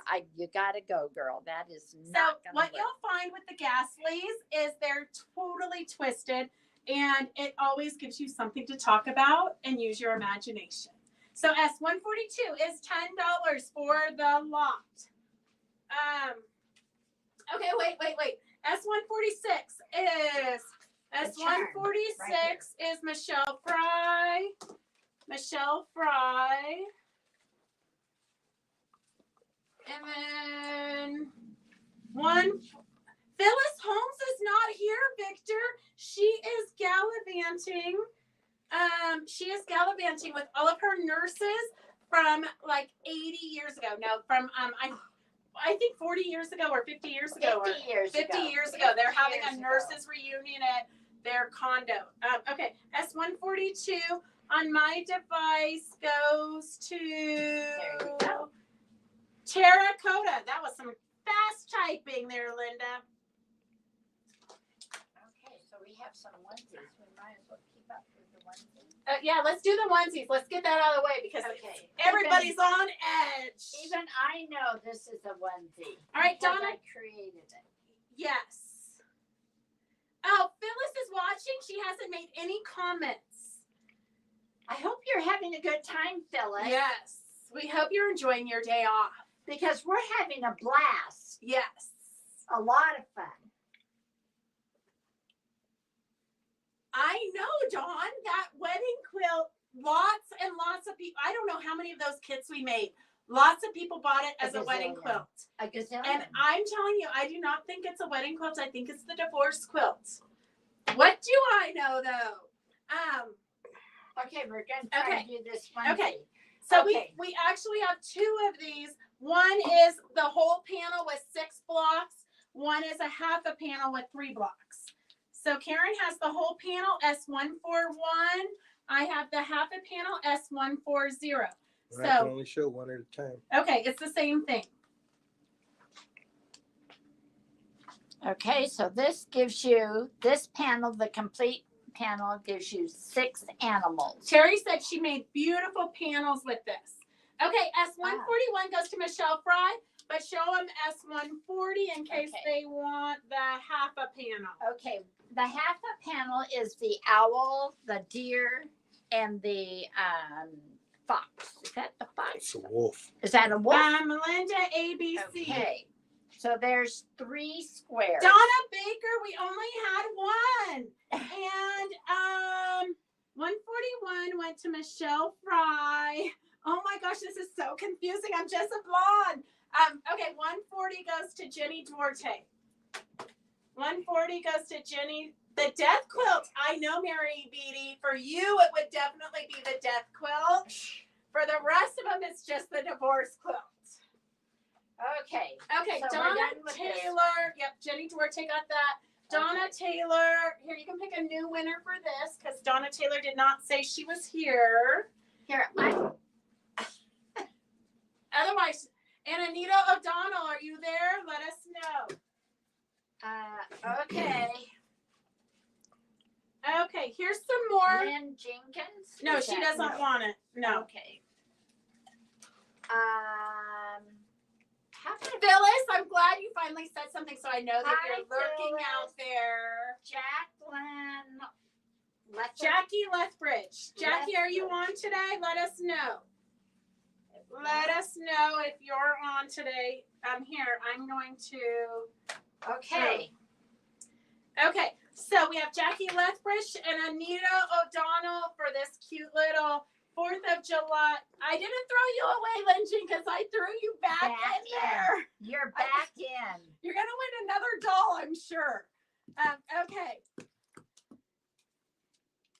gotta go, girl. That is So not gonna what work. you'll find with the Ghastlies is they're totally twisted, and it always gives you something to talk about and use your imagination. So S142 is $10 for the lot. Okay, wait. S146 is S146 is Michelle Fry. And then Phyllis Holmes is not here, Victor. She is gallivanting. She is gallivanting with all of her nurses from like 80 years ago. No, from I think 40 years ago or 50 years ago. 50 years 50 ago. years ago. They're 50 having years a ago. nurses reunion at their condo. Okay, S142 on my device goes to There you go. terracotta. That was some fast typing there, Linda. Okay, so we have some onesies. We might as well keep up with the onesies. Yeah, let's do the onesies. Let's get that out of the way because Okay. everybody's on edge. Even I know this is a onesie. All right, because Donna. I created it. Yes. Oh, Phyllis is watching. She hasn't made any comments. I hope you're having a good time, Phyllis. Yes. We hope you're enjoying your day off. Because we're having a blast. Yes. A lot of fun. I know, Dawn, that wedding quilt, lots and lots of people, I don't know how many of those kits we made. Lots of people bought it as a wedding gazillion. quilt. A gazillion. And I'm telling you, I do not think it's a wedding quilt. I think it's the divorce quilt. What do I know, though? Okay, we're going to try to do this one. Okay. So Okay. we actually have two of these. One is the whole panel with 6 blocks. One is a half a panel with 3 blocks. So Karen has the whole panel S141. I have the half a panel S140. And I can only show one at a time. Okay, it's the same thing. Okay, so this gives you, this panel, the complete panel gives you 6 animals. Terry said she made beautiful panels with this. Okay, S141 goes to Michelle Fry, but show them S140 in case they want the half a panel. Okay, the half a panel is the owl, the deer, and the fox. Is that the fox? It's a wolf. Is that a wolf? Melinda ABC. Okay, so there's 3 squares. Donna Baker, we only had one. And 141 went to Michelle Fry. Oh my gosh, this is so confusing. I'm just a blonde. Okay, 140 goes to Jenny Duarte. 140 goes to Jenny. The death quilt. I know, Mary Beatty. For you, it would definitely be the death quilt. For the rest of them, it's just the divorce quilt. Okay. Okay, So we're Donna done with this Taylor. Yep, Jenny Duarte got that. Donna Taylor. Here, you can pick a new winner for this because Donna Taylor did not say she was here. Here, Otherwise, and Anita O'Donnell, are you there? Let us know. okay. Okay, here's some more. Lynn Jenkins? No, Is she that- doesn't want it. No. Okay. How about Phyllis, I'm glad you finally said something so I know that Hi, you're lurking Phyllis. out there. Jacqueline? Jackie Lethbridge. Jackie, are you on today? Let us know. Let us know if you're on today. Here, I'm going to. Okay. Okay, so we have Jackie Lethbridge and Anita O'Donnell for this cute little 4th of July. I didn't throw you away, Lynn, because I threw you back in there. You're back in. You're going to win another doll, I'm sure. Okay.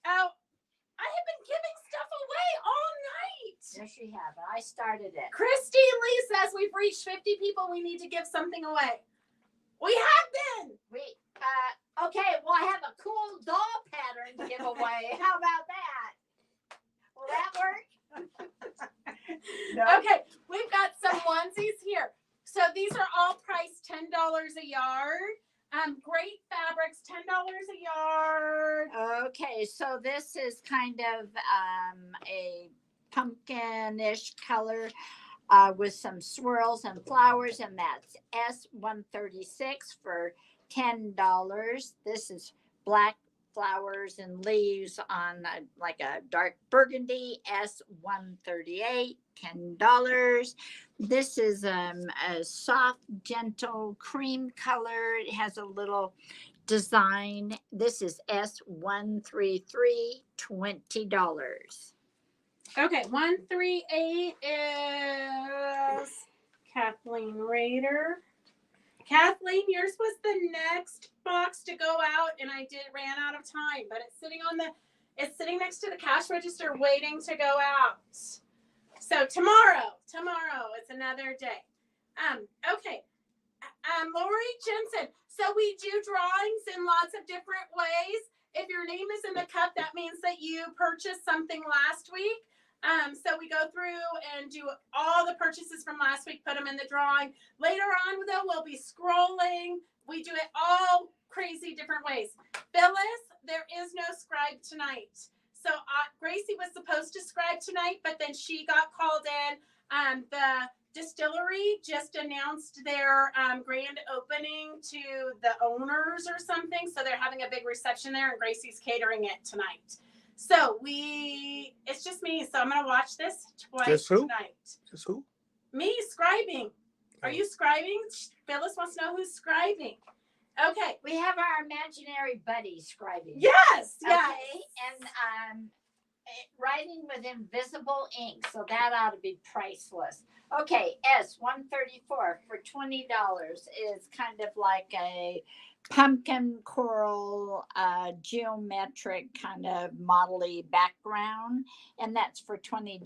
Oh, I have been giving stuff away all night. Yes, you have. I started it. Christy Lee says we've reached 50 people. We need to give something away. We have been. Okay, well, I have a cool doll pattern to give away. How about that? Will that work? No. Okay, we've got some onesies here. So these are all priced $10 a yard. Great fabrics, $10 a yard. Okay, so this is kind of a pumpkin-ish color with some swirls and flowers, and that's S136 for $10. This is black flowers and leaves on like a dark burgundy, S138, $10. This is a soft, gentle cream color. It has a little design. This is S133, $20. Okay, 138 is Kathleen Rader. Kathleen, yours was the next box to go out, and I ran out of time, but it's sitting next to the cash register waiting to go out. So tomorrow, it's another day. Okay. Lori Jensen. So we do drawings in lots of different ways. If your name is in the cup, that means that you purchased something last week. So we go through and do all the purchases from last week, put them in the drawing. Later on, though, we'll be scrolling. We do it all crazy different ways. Phyllis, there is no scribe tonight. So Gracie was supposed to scribe tonight, but then she got called in. The distillery just announced their grand opening to the owners or something. So they're having a big reception there, and Gracie's catering it tonight. So it's just me. So I'm going to watch this twice tonight. Just who? Me scribing. Are you scribing? Phyllis wants to know who's scribing. Okay. We have our imaginary buddy scribing. Yes. Yes. Okay. And writing with invisible ink. So that ought to be priceless. Okay. S134 for $20 is kind of like a pumpkin coral geometric kind of model-y background, and that's for $20.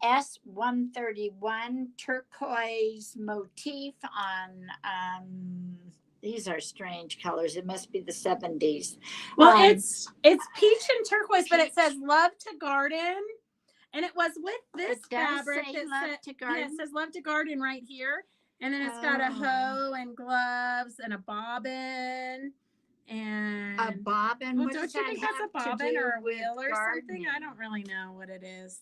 S131 turquoise motif on these are strange colors. It must be the 70s. Well, it's peach and turquoise, but it says love to garden. And it was with this fabric that love to garden. Yeah, it says love to garden right here. And then it's got a hoe and gloves and a bobbin. And a bobbin. Well, don't you think that's a bobbin or a wheel or something? I don't really know what it is.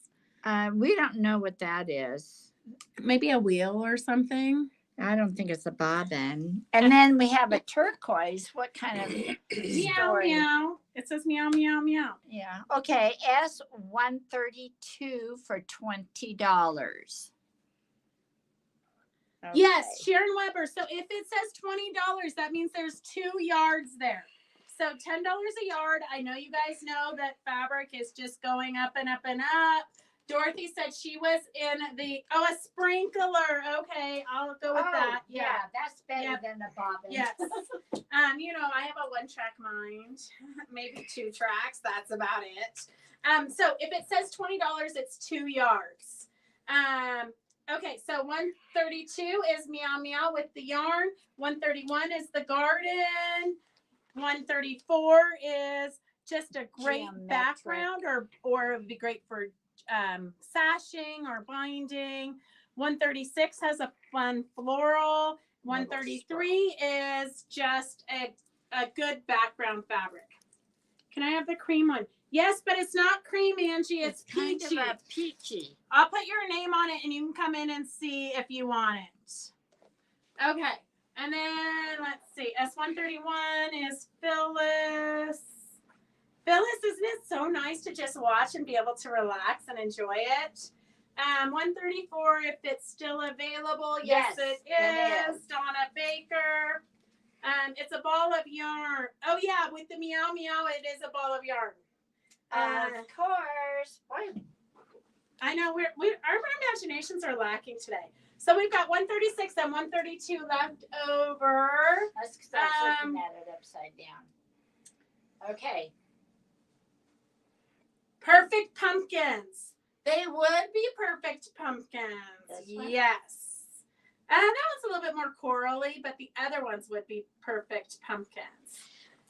We don't know what that is. Maybe a wheel or something. I don't think it's a bobbin. And then we have a turquoise. What kind of meow meow? It says meow meow meow. Yeah. Okay. S132 for $20. Okay. Yes, Sharon Weber. So if it says $20, that means there's 2 yards there. So $10 a yard. I know you guys know that fabric is just going up and up and up. Dorothy said she was in a sprinkler. Okay, I'll go with that. Yeah, that's better than a bobbin. Yes. I have a 1-track mind, maybe 2 tracks. That's about it. So if it says $20, it's 2 yards. Okay, so 132 is meow meow with the yarn. 131 is the garden. 134 is just a great background, or it would be great for sashing or binding. 136 has a fun floral. 133 is just a good background fabric. Can I have the cream one? Yes, but it's not cream, Angie. It's peachy. Kind of a peachy. I'll put your name on it and you can come in and see if you want it. Okay. And then let's see. S131 is Phyllis. Phyllis, isn't it so nice to just watch and be able to relax and enjoy it? 134, if it's still available. Yes, it is. Donna Baker. It's a ball of yarn. Oh, yeah, with the meow meow, it is a ball of yarn. Of course. Boy. I know our imaginations are lacking today. So we've got 136 and 132 left over. That's because I was looking at it upside down. Okay. Perfect pumpkins. They would be perfect pumpkins. Yes. That one's a little bit more corally, but the other ones would be perfect pumpkins.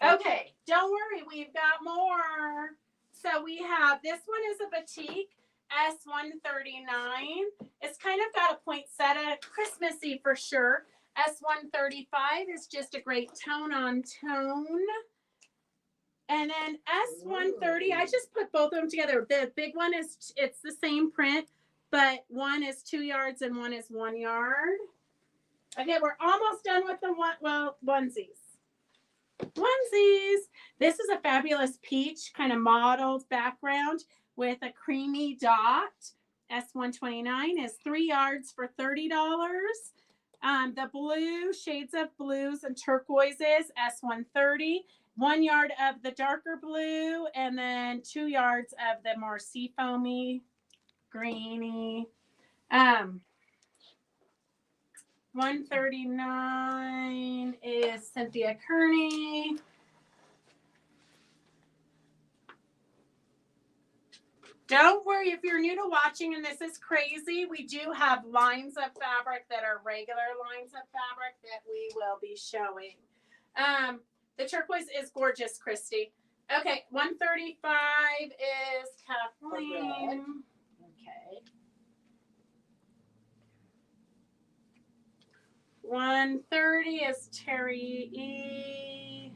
Okay. Don't worry. We've got more. So we have, this one is a batik, S139. It's kind of got a poinsettia, Christmassy for sure. S135 is just a great tone on tone. And then S130, I just put both of them together. The big one it's the same print, but one is 2 yards and one is 1 yard. Okay, we're almost done with the onesies. This is a fabulous peach kind of mottled background with a creamy dot. S129 is 3 yards for $30. The blue, shades of blues and turquoises, S130. 1 yard of the darker blue, and then 2 yards of the more seafoamy, greeny. 139 is Cynthia Kearney. Don't worry if you're new to watching and this is crazy. We do have lines of fabric that are regular lines of fabric that we will be showing. The turquoise is gorgeous, Christy. Okay, 135 is Kathleen. Okay. 130 is Terry E.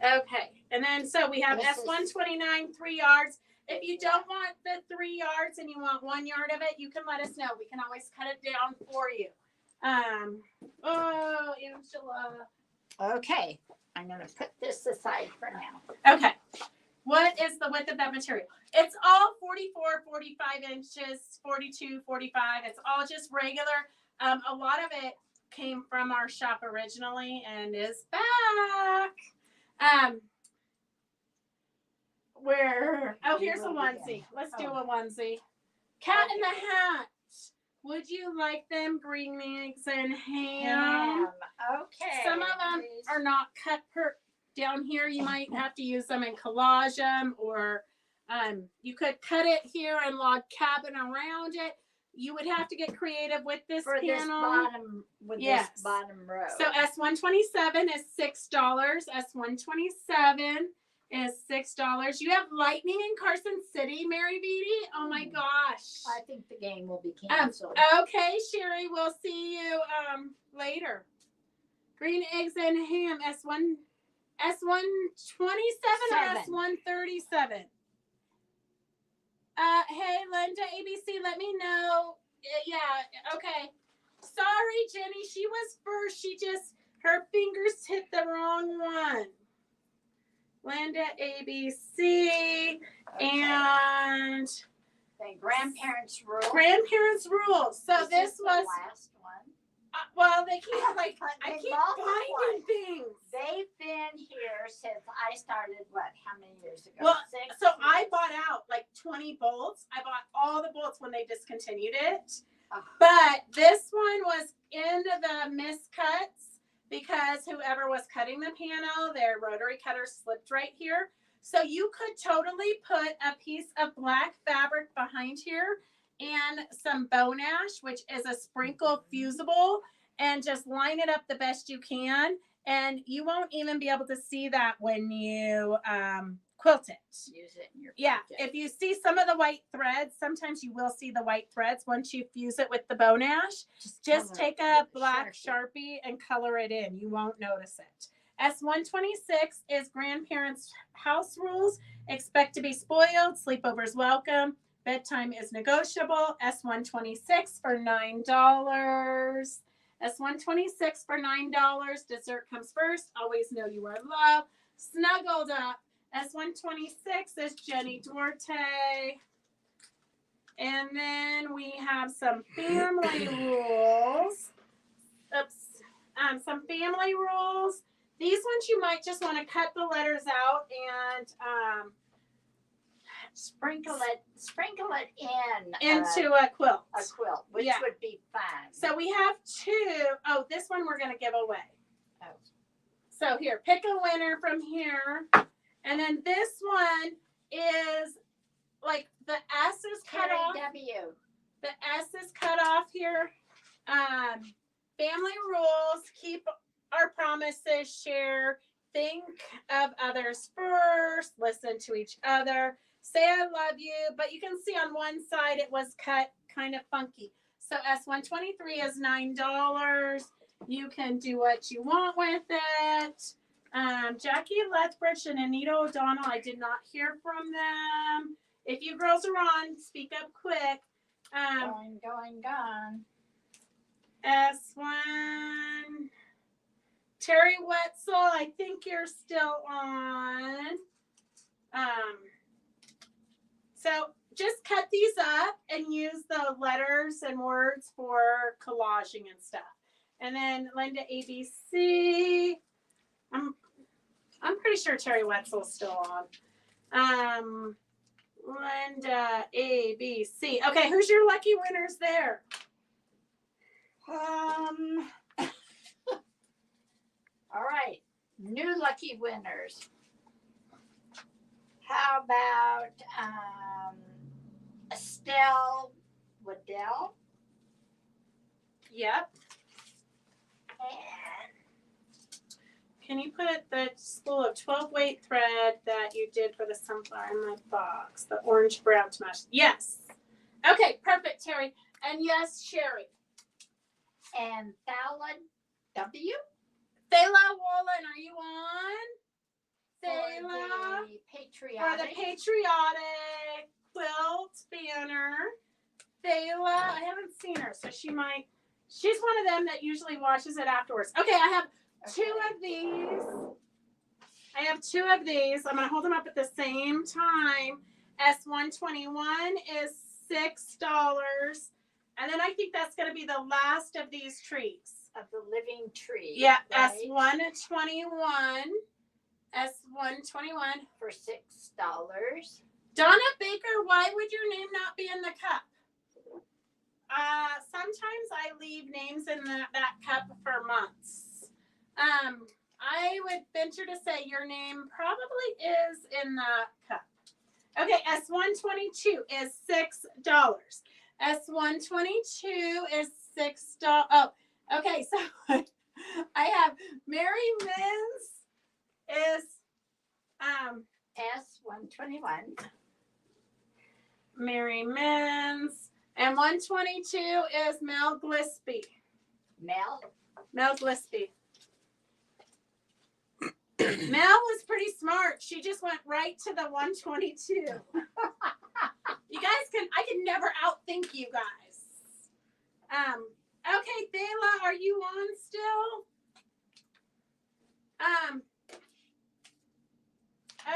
Okay, and then so we have S129, 3 yards. If you don't want the 3 yards and you want 1 yard of it, you can let us know. We can always cut it down for you. Oh, Angela. Okay. I'm going to put this aside for now. Okay. What is the width of that material? It's all 44, 45 inches, 42, 45. It's all just regular. A lot of it came from our shop originally and is back. Here's a onesie. Let's do a onesie. Cat in the Hat. Would you like them green eggs and ham? Okay. Some of them are not cut down here. You might have to use them and collage them, or you could cut it here and log cabin around it. You would have to get creative with this for panel. This bottom row. So S127 is $6. S127 is $6. You have lightning in Carson City, Mary Beatty. Oh my gosh. I think the game will be canceled. Okay, Sherry, we'll see you later. Green eggs and ham, S127 or S137. Hey, Linda, ABC, let me know. Yeah, okay. Sorry, Jenny, she was first. Her fingers hit the wrong one. Linda, ABC, and grandparents' rules. Grandparents' rules. So this was the last one. Well, they keep I keep finding things. They've been here since I started. How many years ago? Well, 6 so I bought out like 20 bolts. I bought all the bolts when they discontinued it. But this one was in the miscuts because whoever was cutting the panel, their rotary cutter slipped right here. So you could totally put a piece of black fabric behind here and some bone ash, which is a sprinkle fusible, and just line it up the best you can. And you won't even be able to see that when you quilt it. Use it in your project. If you see some of the white threads, sometimes you will see the white threads once you fuse it with the bone ash. Just take a black Sharpie and color it in. You won't notice it. S126 is grandparents' house rules. Expect to be spoiled. Sleepovers welcome. Bedtime is negotiable. S126 for $9. S126 for $9. Dessert comes first. Always know you are loved. Snuggled up. S126 is Jenny Duarte. And then we have some family rules. Oops. Some family rules. These ones you might just want to cut the letters out and sprinkle it in into a quilt. Which would be fun. So we have 2. Oh, this one we're going to give away. Oh. So here, pick a winner from here. And then this one is like the S is cut off. W. The S is cut off here. Family rules. Keep our promises. Share. Think of others first. Listen to each other. Say I love you. But you can see on one side it was cut kind of funky. So S123 is $9. You can do what you want with it. Jackie Lethbridge and Anita O'Donnell, I did not hear from them. If you girls are on, speak up quick. Gone. S1. Terry Wetzel, I think you're still on. So just cut these up and use the letters and words for collaging and stuff. And then Linda ABC. I'm pretty sure Terry Wetzel's still on. Linda ABC. Okay, who's your lucky winners there? All right. New lucky winners. How about Estelle Waddell? Yep. And Can you put the spool of 12 weight thread that you did for the sunflower in my box? The orange brown to match. Yes. Okay, perfect, Terry. And yes, Sherry. and Fallon W. Thela Wolin, are you on? For Thela. the For patriotic. the patriotic quilt banner. Thela, I haven't seen her, so she's one of them that usually washes it afterwards. Okay, I have two of these. I'm going to hold them up at the same time. S121 is $6. And then I think that's going to be the last of these trees. Of the living tree. Yeah, right? S121. S121. For $6. Donna Baker, why would your name not be in the cup? Sometimes I leave names in that cup for months. I would venture to say your name probably is in the cup. Okay, S122 is $6. S122 is $6. Oh, okay, so I have Mary Mins is S121. Mary Mins. And 122 is Mel Gillespie. Mel. Mel Gillespie. Mel was pretty smart. She just went right to the 122. You guys I can never outthink you guys. Okay, Thela, are you on still?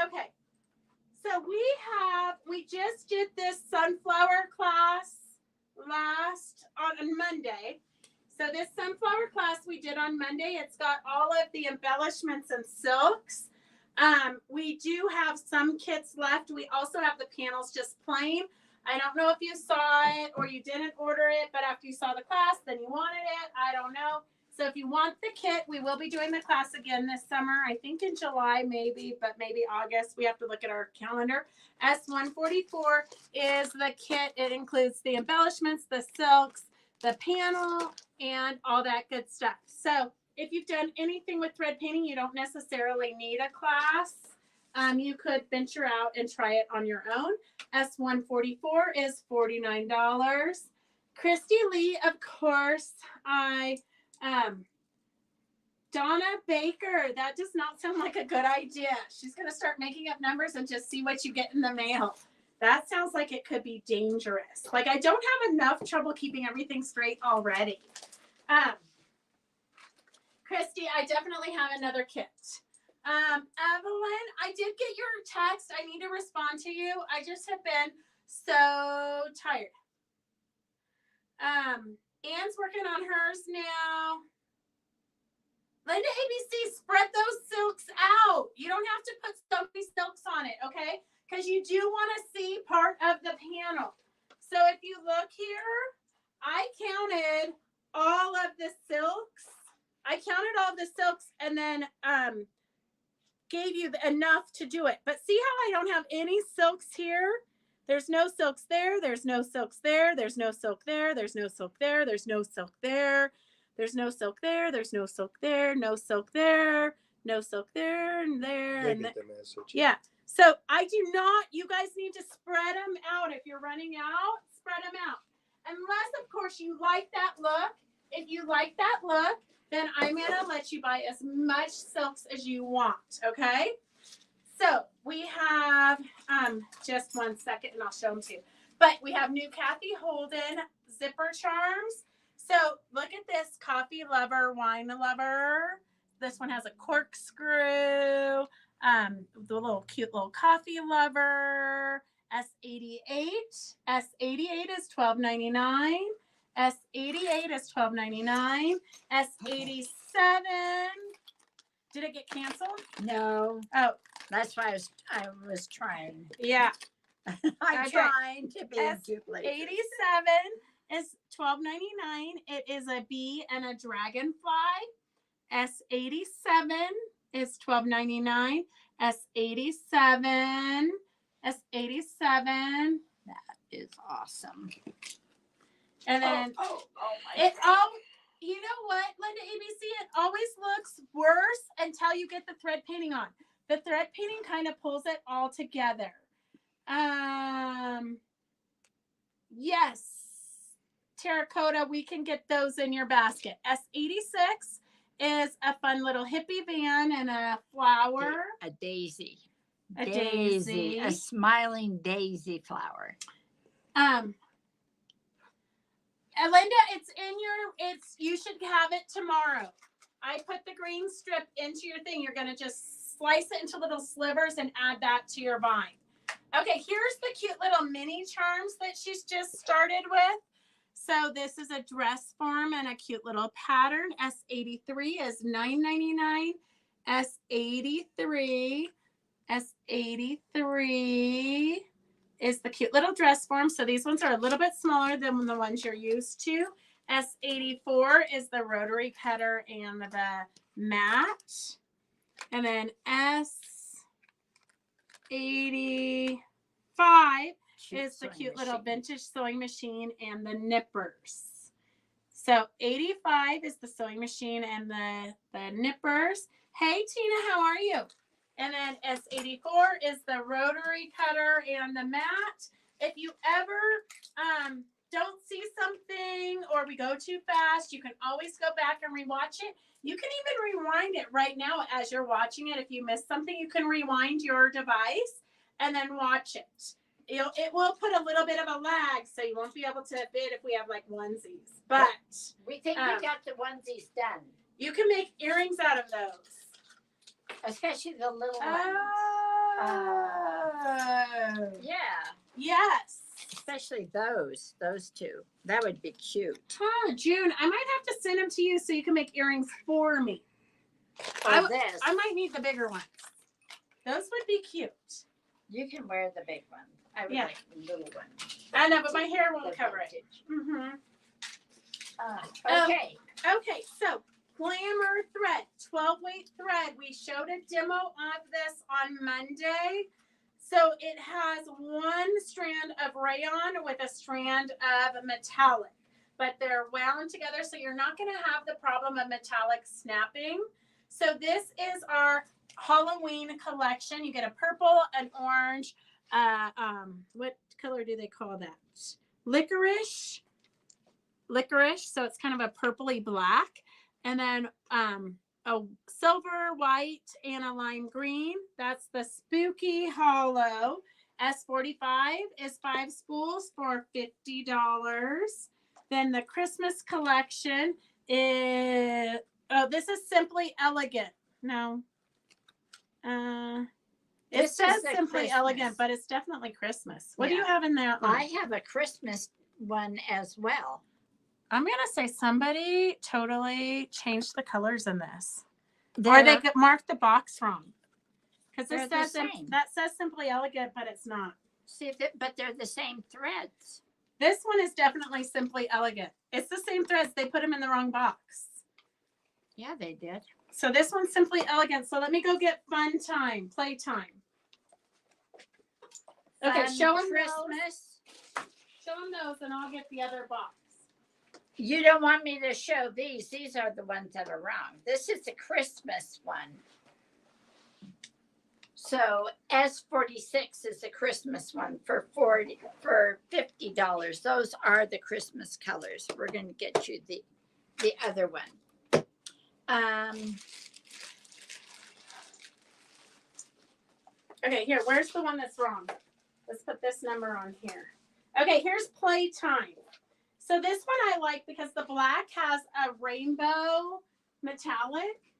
Okay. So we just did this sunflower class on Monday. So this sunflower class we did on Monday, it's got all of the embellishments and silks. We do have some kits left. We also have the panels just plain. I don't know if you saw it or you didn't order it, but after you saw the class, then you wanted it. I don't know. So if you want the kit, we will be doing the class again this summer. I think in July maybe, but maybe August. We have to look at our calendar. S144 is the kit. It includes the embellishments, the silks, the panel, and all that good stuff. So if you've done anything with thread painting, you don't necessarily need a class. You could venture out and try it on your own. S144 is $49. Christy Lee, of course, Donna Baker, that does not sound like a good idea. She's going to start making up numbers and just see what you get in the mail. That sounds like it could be dangerous. Like, I don't have enough trouble keeping everything straight already. Christy, I definitely have another kit. Evelyn, I did get your text. I need to respond to you. I just have been so tired. Anne's working on hers now. Linda ABC, spread those silks out. You don't have to put so many silks on it, okay? Because you do want to see part of the panel. So if you look here, I counted all of the silks. And then gave you enough to do it. But see how I don't have any silks here? There's no silks there. There's no silks there. There's no silk there. There's no silk there. There's no silk there. There's no silk there. There's no silk there. No silk there. No silk there and there. They And get the message. yeah. So I do not, you guys need to spread them out. If you're running out, spread them out. Unless, of course, you like that look. If you like that look, then I'm going to let you buy as much silks as you want, okay? So we have, just one second and I'll show them to you. But we have new Kathy Holden zipper charms. So look at this, coffee lover, wine lover. This one has a corkscrew, the little cute little coffee lover. S88. S88 is $12.99. S88 is $12.99. S87. Did it get canceled? No. Oh, That's why I was trying. yeah. I'm Okay. trying to be S87 duplicated. is $12.99. It is a bee and a dragonfly. S87 is $12.99. S87 S87. That is awesome. And then oh my it God. all, you know what, Linda ABC, it always looks worse until you get the thread painting on. The thread painting kind of pulls it all together. Yes, terracotta, we can get those in your basket. S86 is a fun little hippie van and a flower. A daisy. A daisy. A smiling daisy flower. Linda, you should have it tomorrow. I put the green strip into your thing. You're going to just slice it into little slivers and add that to your vine. Okay, here's the cute little mini charms that she's just started with. So this is a dress form and a cute little pattern. S83 is $9.99. S83 is the cute little dress form. So these ones are a little bit smaller than the ones you're used to. S84 is the rotary cutter and the mat. And then S85 is the cute little vintage sewing machine and the nippers. So 85 is the sewing machine and the nippers. Hey, Tina, how are you? And then S84 is the rotary cutter and the mat. If you ever don't see something or we go too fast, you can always go back and rewatch it. You can even rewind it right now as you're watching it. If you missed something, you can rewind your device and then watch it. It will put a little bit of a lag, so you won't be able to bid if we have like onesies. But we think we got the onesies done. You can make earrings out of those. Especially the little ones. Yeah. Yes. Especially those two. That would be cute. Huh, June, I might have to send them to you so you can make earrings for me. I might need the bigger ones. Those would be cute. You can wear the big one. I would like the little one. I know, but my hair won't cover it. Mm-hmm. Okay. Okay, so Glamour thread, 12-weight thread. We showed a demo of this on Monday. So it has one strand of rayon with a strand of metallic, but they're wound together, so you're not going to have the problem of metallic snapping. So this is our Halloween collection. You get a purple, an orange, what color do they call that? Licorice. So it's kind of a purpley black. And then a silver, white, and a lime green. That's the Spooky Hollow. S45 is 5 spools for $50. Then the Christmas collection is, this is Simply Elegant. No. It says Simply Elegant, but it's definitely Christmas. What do you have in that one? I have a Christmas one as well. I'm going to say somebody totally changed the colors in this. Or they could mark the box wrong. Because it says that says Simply Elegant, but it's not. See, but they're the same threads. This one is definitely Simply Elegant. It's the same threads. They put them in the wrong box. Yeah, they did. So this one's Simply Elegant. So let me go get fun time, play time. Okay, show them Christmas. Show them those, and I'll get the other box. You don't want me to show these. These are the ones that are wrong. This is the Christmas one. So S46 is the Christmas one for $50. Those are the Christmas colors. We're going to get you the other one. Okay, here. Where's the one that's wrong? Let's put this number on here. Okay, here's Playtime. So this one I like because the black has a rainbow metallic.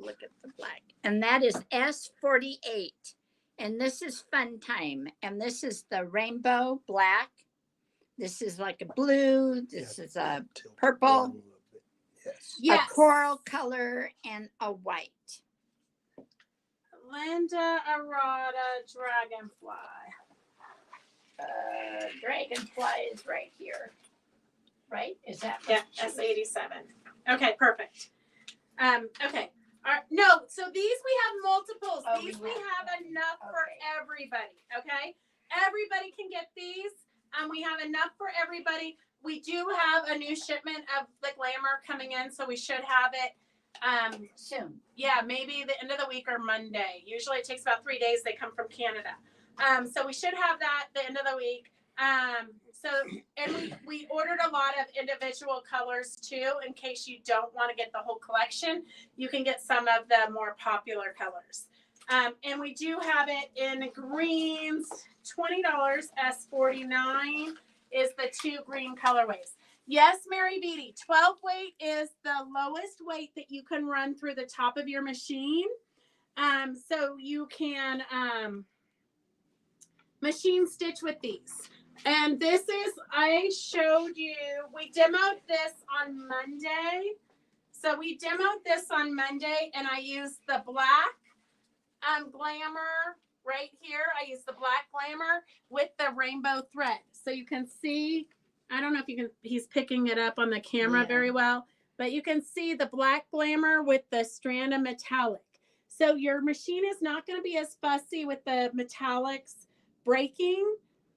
Look at the black. And that is S48. And this is Fun Time. And this is the rainbow black. This is like a blue. This is a purple. Yes. A coral color and a white. Linda Arata Dragonfly. Dragonfly is right here. Right? Is that right? Yeah, S87. Okay, perfect. Okay. No, so these we have multiples. Oh, These we we have- have enough for okay. everybody. Okay, everybody can get these. We have enough for everybody. We do have a new shipment of the Glamour coming in, so we should have it. Soon. Yeah, maybe the end of the week or Monday. Usually it takes about 3 days. They come from Canada. So we should have that the end of the week. And we ordered a lot of individual colors too, in case you don't want to get the whole collection. You can get some of the more popular colors. And we do have it in greens, $20, S49 is the 2 green colorways. Yes, Mary Beatty, 12 weight is the lowest weight that you can run through the top of your machine. So you can machine stitch with these. And this is, I showed you, we demoed this on Monday. So we demoed this on Monday and I used the black Glamour right here. I used the black Glamour with the rainbow thread. So you can see, I don't know if you can, he's picking it up on the camera very well, but you can see the black Glamour with the strand of metallic. So your machine is not going to be as fussy with the metallics breaking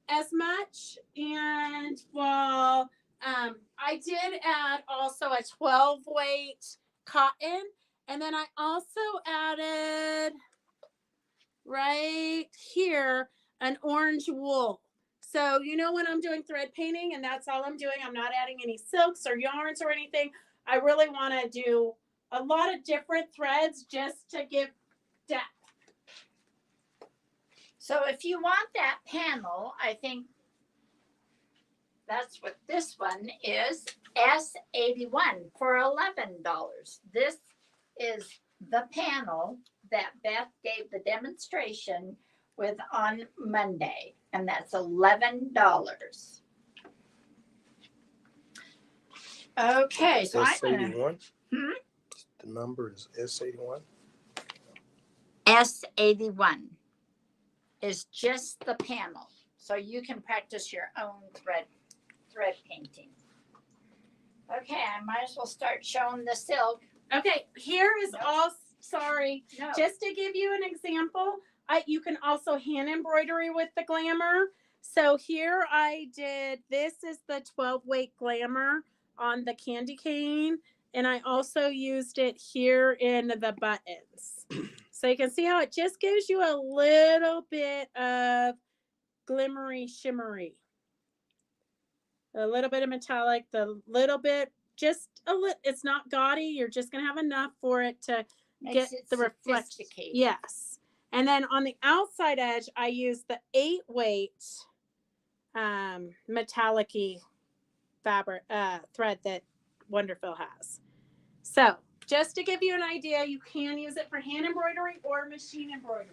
as much. And well, I did add also a 12 weight cotton. And then I also added right here an orange wool. So, you know, when I'm doing thread painting and that's all I'm doing, I'm not adding any silks or yarns or anything. I really want to do a lot of different threads just to give depth. So if you want that panel, I think that's what this one is, S81 for $11. This is the panel that Beth gave the demonstration with on Monday, and that's $11. Okay, so I'm gonna, S81. The number is S81. S81 is just the panel, so you can practice your own thread painting. Okay, I might as well start showing the silk. Okay, here is Nope. all, sorry, No. just to give you an example, you can also hand embroidery with the Glamour. So here I did, this is the 12 weight Glamour on the candy cane. And I also used it here in the buttons. So you can see how it just gives you a little bit of glimmery shimmery. A little bit of metallic, the little bit, just a little, it's not gaudy. You're just going to have enough for it to Makes get it the reflection. sophisticated. Yes. And then on the outside edge, I used the 8 weight metallic-y fabric thread that Wonderful has. So just to give you an idea, you can use it for hand embroidery or machine embroidery.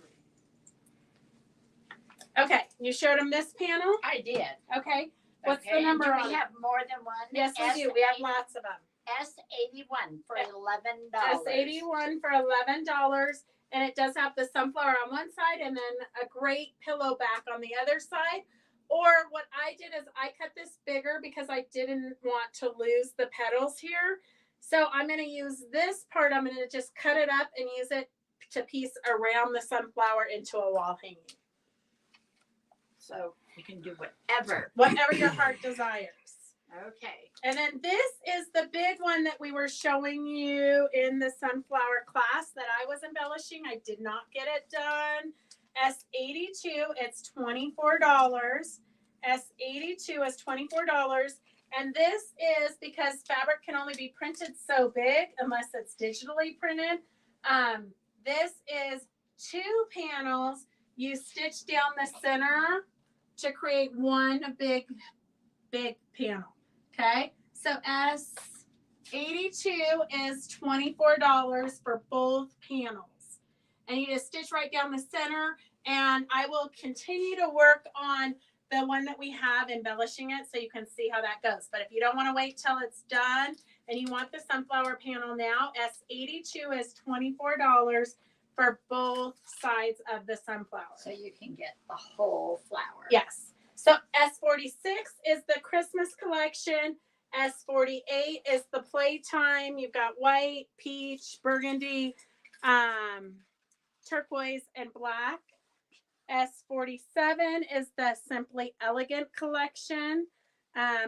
Okay, you showed them this panel. I did. Okay, what's Okay, the number and do on we it? have more than one? Yes, we do. We have lots of them. S81 for $11. S81 for $11, and it does have the sunflower on one side and then a great pillow back on the other side. Or what I did is I cut this bigger because I didn't want to lose the petals here. So I'm going to use this part. I'm going to just cut it up and use it to piece around the sunflower into a wall hanging. So you can do whatever. Whatever your heart desires. Okay. And then this is the big one that we were showing you in the sunflower class that I was embellishing. I did not get it done. S82, it's $24. S82 is $24. And this is because fabric can only be printed so big unless it's digitally printed. This is 2 panels. You stitch down the center to create one big panel. Okay, so S82 is $24 for both panels. And you just stitch right down the center. And I will continue to work on the one that we have, embellishing it, so you can see how that goes. But if you don't want to wait till it's done and you want the sunflower panel now, S82 is $24 for both sides of the sunflower. So you can get the whole flower. Yes. So S46 is the Christmas collection. S48 is the playtime. You've got white, peach, burgundy, Turquoise and black. S47 is the Simply Elegant collection.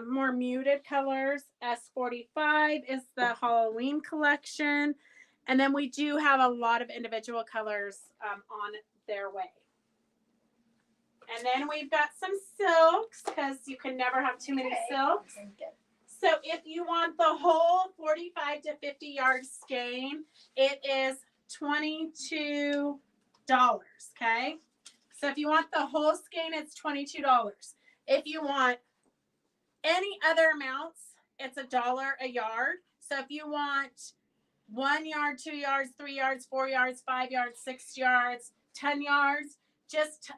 More muted colors. S45 is the Halloween collection. And then we do have a lot of individual colors on their way. And then we've got some silks because you can never have too many silks. So if you want the whole 45 to 50 yard skein, it is $22. Okay. So if you want the whole skein, it's $22. If you want any other amounts, it's $1 a yard. So if you want 1 yard, 2 yards, 3 yards, 4 yards, 5 yards, 6 yards, 10 yards, just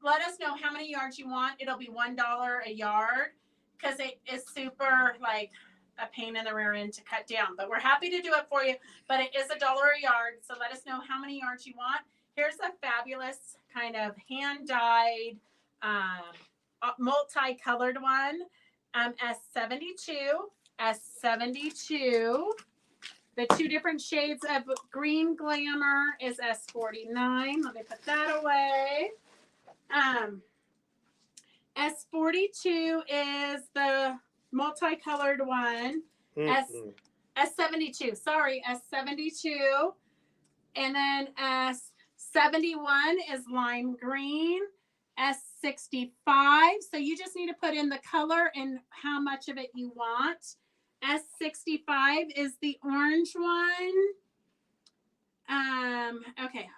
let us know how many yards you want. It'll be $1 a yard because it is super like a pain in the rear end to cut down. But we're happy to do it for you. But it is $1 a yard. So let us know how many yards you want. Here's a fabulous kind of hand-dyed, multicolored one. S72. The two different shades of green glamour is S49. Let me put that away. S42 is the multicolored one. S72. Sorry, S72. And then S71 is lime green. S65. So you just need to put in the color and how much of it you want. S65 is the orange one. Okay.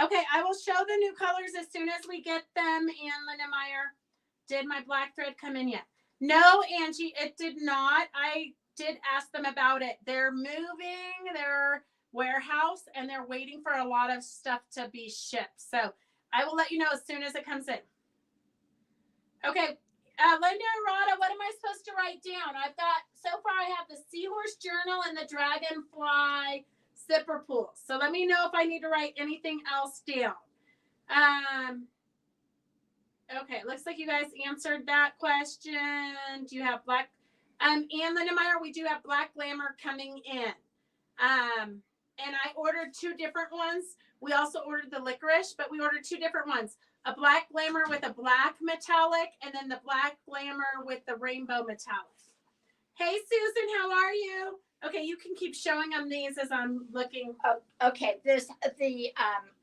Okay, I will show the new colors as soon as we get them. And Linda Meyer, did my black thread come in yet? No, Angie, it did not. I did ask them about it. They're moving their warehouse and they're waiting for a lot of stuff to be shipped. So I will let you know as soon as it comes in. Okay, Linda and Rada, what am I supposed to write down? I've got, so far I have the Seahorse Journal and the Dragonfly Zipper Pool. So let me know if I need to write anything else down. Okay, looks like you guys answered that question. Do you have black? And Linda Meyer, we do have black glamour coming in. And I ordered 2 different ones. We also ordered the licorice, but we ordered 2 different ones. A black glamour with a black metallic, and then the black glamour with the rainbow metallic. Hey, Susan, how are you? Okay, you can keep showing them these as I'm looking. Okay, there's the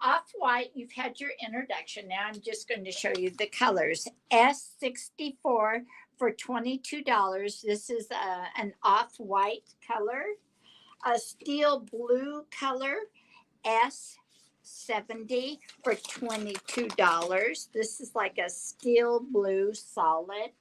off-white. You've had your introduction. Now I'm just going to show you the colors. S64 for $22. This is an off-white color. A steel blue color, S70 for $22. This is like a steel blue solid.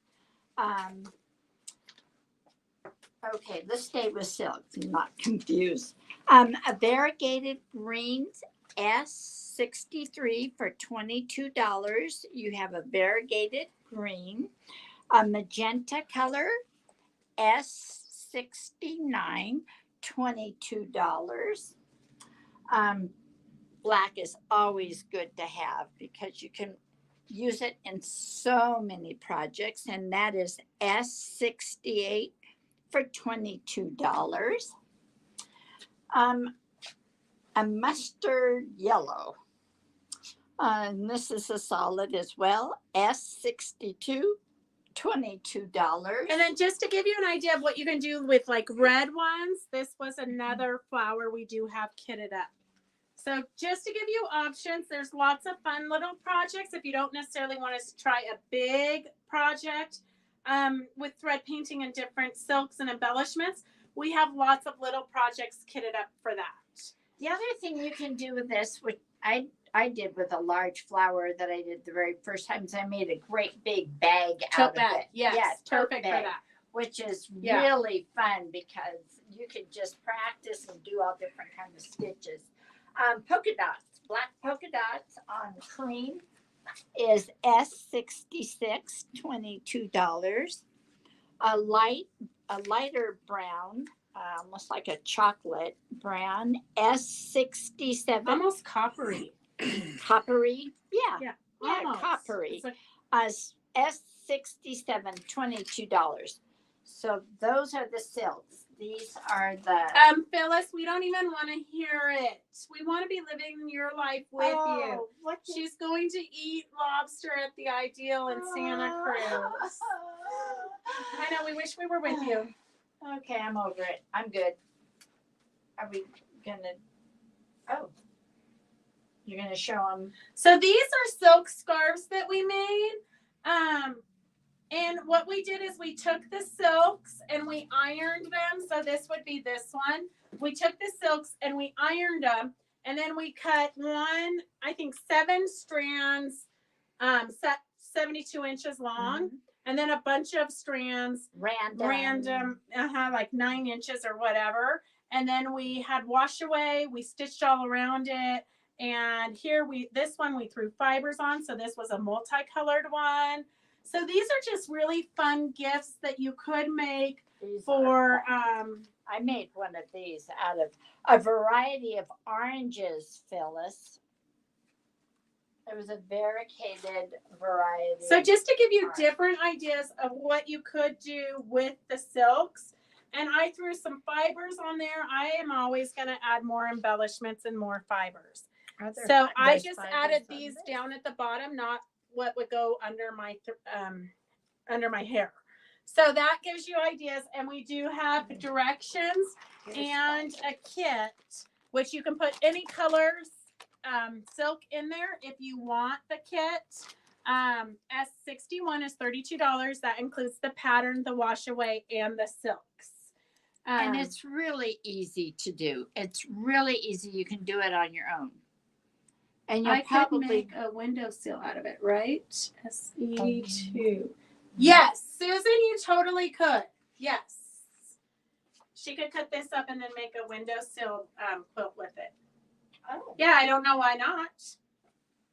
Okay, let's stay with silk. I'm not confused. A variegated greens, S63 for $22. You have a variegated green. A magenta color, S69, $22. Black is always good to have because you can use it in so many projects, and that is S68 for $22. A mustard yellow. And this is a solid as well. S62, $22. And then just to give you an idea of what you can do with like red ones, this was another flower we do have kitted up. So just to give you options, there's lots of fun little projects. If you don't necessarily want us to try a big project with thread painting and different silks and embellishments, we have lots of little projects kitted up for that. The other thing you can do with this, which I did with a large flower that I did the very first time, is I made a great big bag out of it. Yes, perfect bag, for that. which is really fun because you can just practice and do all different kinds of stitches. Polka dots, black polka dots on clean is S66, $22. A lighter brown, almost like a chocolate brown, S67. Almost coppery. Coppery, yeah, almost. coppery. It's like, S67, $22. So those are the silks. These are the. Phyllis, we don't even want to hear it. We want to be living your life with you. What She's going to eat lobster at the Ideal in Santa Cruz. I know, we wish we were with you. Okay, I'm over it. I'm good. Are we gonna? Oh, you're gonna show them. So these are silk scarves that we made. And what we did is we took the silks and we ironed them. So this would be this one. We took the silks and we ironed them. And then we cut 7 strands, 72 inches long. Mm-hmm. And then a bunch of strands, random, like 9 inches or whatever. And then we had wash away. We stitched all around it. And here this one we threw fibers on. So this was a multicolored one. So these are just really fun gifts that you could make for. I made one of these out of a variety of oranges, Phyllis. It was a variegated variety. So just to give you different ideas of what you could do with the silks. And I threw some fibers on there. I am always going to add more embellishments and more fibers. So I just added these down at the bottom, not what would go under my hair. So that gives you ideas. And we do have directions and a kit, which you can put any colors silk in there if you want the kit. S61 is $32. That includes the pattern, the wash away, and the silks. And it's really easy to do. It's really easy. You can do it on your own. And I could make a windowsill out of it, right? S82. Yes, Susan, you totally could. Yes. She could cut this up and then make a windowsill quilt with it. Oh. Yeah, I don't know why not.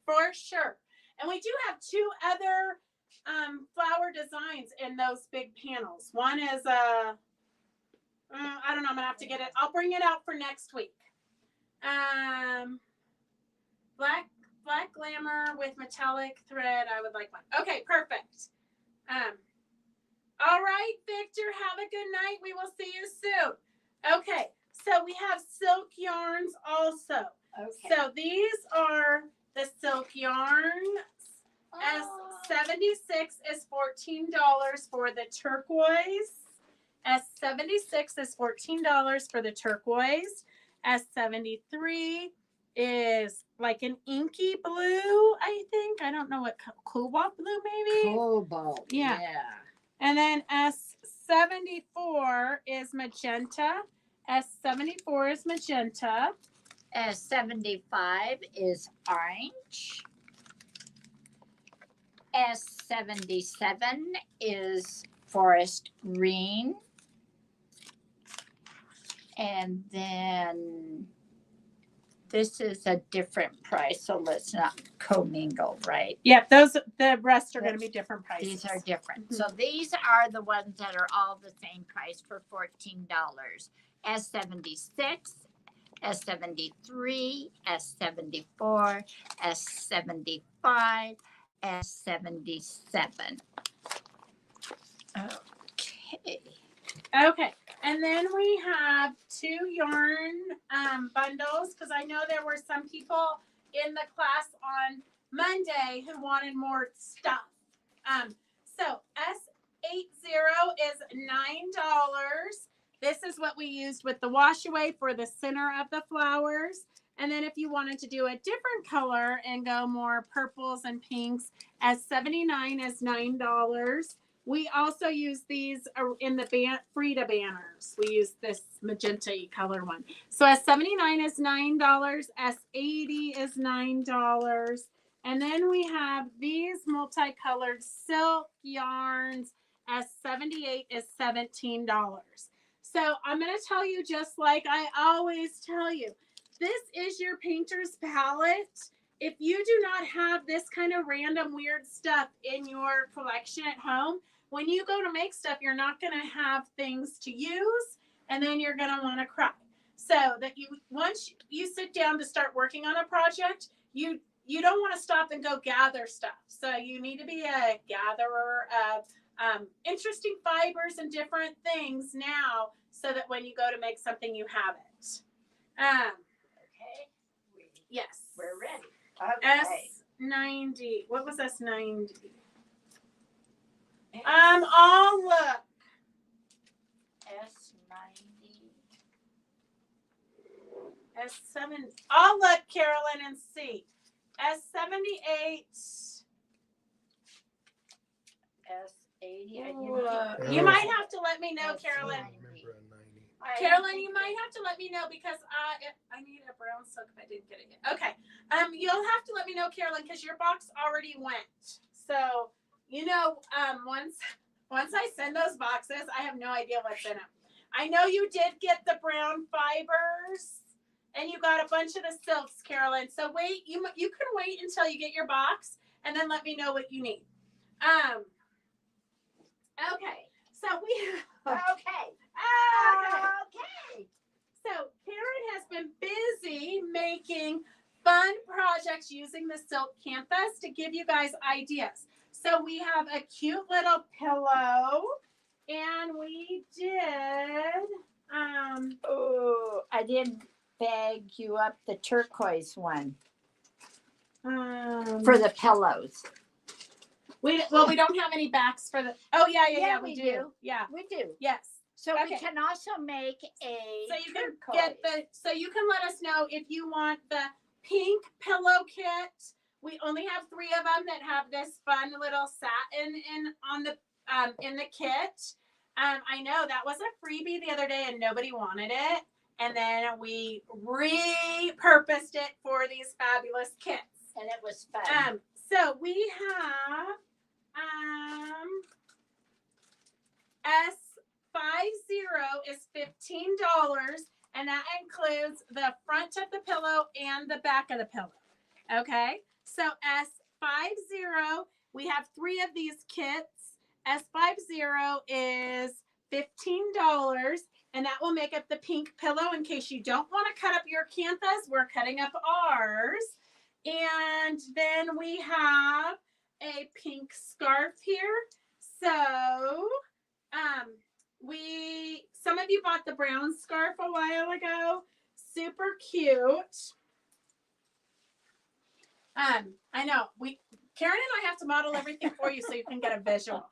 For sure. And we do have 2 other flower designs in those big panels. One is I don't know, I'm going to have to get it. I'll bring it out for next week. Black glamour with metallic thread. I would like one. Okay, perfect. All right, Victor, have a good night. We will see you soon. Okay, so we have silk yarns also. Okay. So these are the silk yarns. S76 is $14 for the turquoise. S76 is $14 for the turquoise. S73 is like an inky blue, I think. I don't know what, cobalt blue maybe? Cobalt, yeah. And then S74 is magenta. S74 is magenta. S75 is orange. S77 is forest green. And then this is a different price, so let's not commingle, right? Yeah, the rest are going to be different prices. These are different. Mm-hmm. So these are the ones that are all the same price for $14. S76, S73, S74, S75, S77. Okay. And then we have 2 yarn bundles, because I know there were some people in the class on Monday who wanted more stuff. So S80 is $9. This is what we used with the wash away for the center of the flowers. And then if you wanted to do a different color and go more purples and pinks, S79 is $9. We also use these in the Frida banners. We use this magenta color one. So S79 is $9. S80 is $9. And then we have these multicolored silk yarns. S78 is $17. So I'm going to tell you, just like I always tell you, this is your painter's palette. If you do not have this kind of random weird stuff in your collection at home, when you go to make stuff, you're not going to have things to use, and then you're going to want to cry. So that once you sit down to start working on a project, you don't want to stop and go gather stuff. So you need to be a gatherer of interesting fibers and different things now so that when you go to make something, you have it. Okay. Yes. We're ready. Okay. S90. What was S90? I'll look. S90. S7. I'll look, Carolyn, and see. S78. S80. You might have to let me know, S90. Carolyn. I remember a 90. Carolyn, you might have to let me know because I need a brown silk if I didn't get it yet. Okay. You'll have to let me know, Carolyn, because your box already went. So, once I send those boxes, I have no idea what's in them. I know you did get the brown fibers and you got a bunch of the silks, Carolyn. So wait, you can wait until you get your box and then let me know what you need. Okay. So Okay. So Karen has been busy making fun projects using the silk canvas to give you guys ideas. So we have a cute little pillow, and we did. Oh, I didn't bag you up the turquoise one for the pillows. We don't have any backs for the. Oh yeah, we we do. Yeah. We do. Yes. So we Okay. can also make a So you can turquoise. you can let us know if you want the pink pillow kit. We only have 3 of them that have this fun little satin in the kit. I know that was a freebie the other day and nobody wanted it. And then we repurposed it for these fabulous kits. And it was fun. So we have S50 is $15, and that includes the front of the pillow and the back of the pillow. Okay, so S50, we have 3 of these kits. S50 is $15, and that will make up the pink pillow. In case you don't want to cut up your canvas, we're cutting up ours. And then we have a pink scarf here. So, some of you bought the brown scarf a while ago. Super cute. I know Karen and I have to model everything for you so you can get a visual.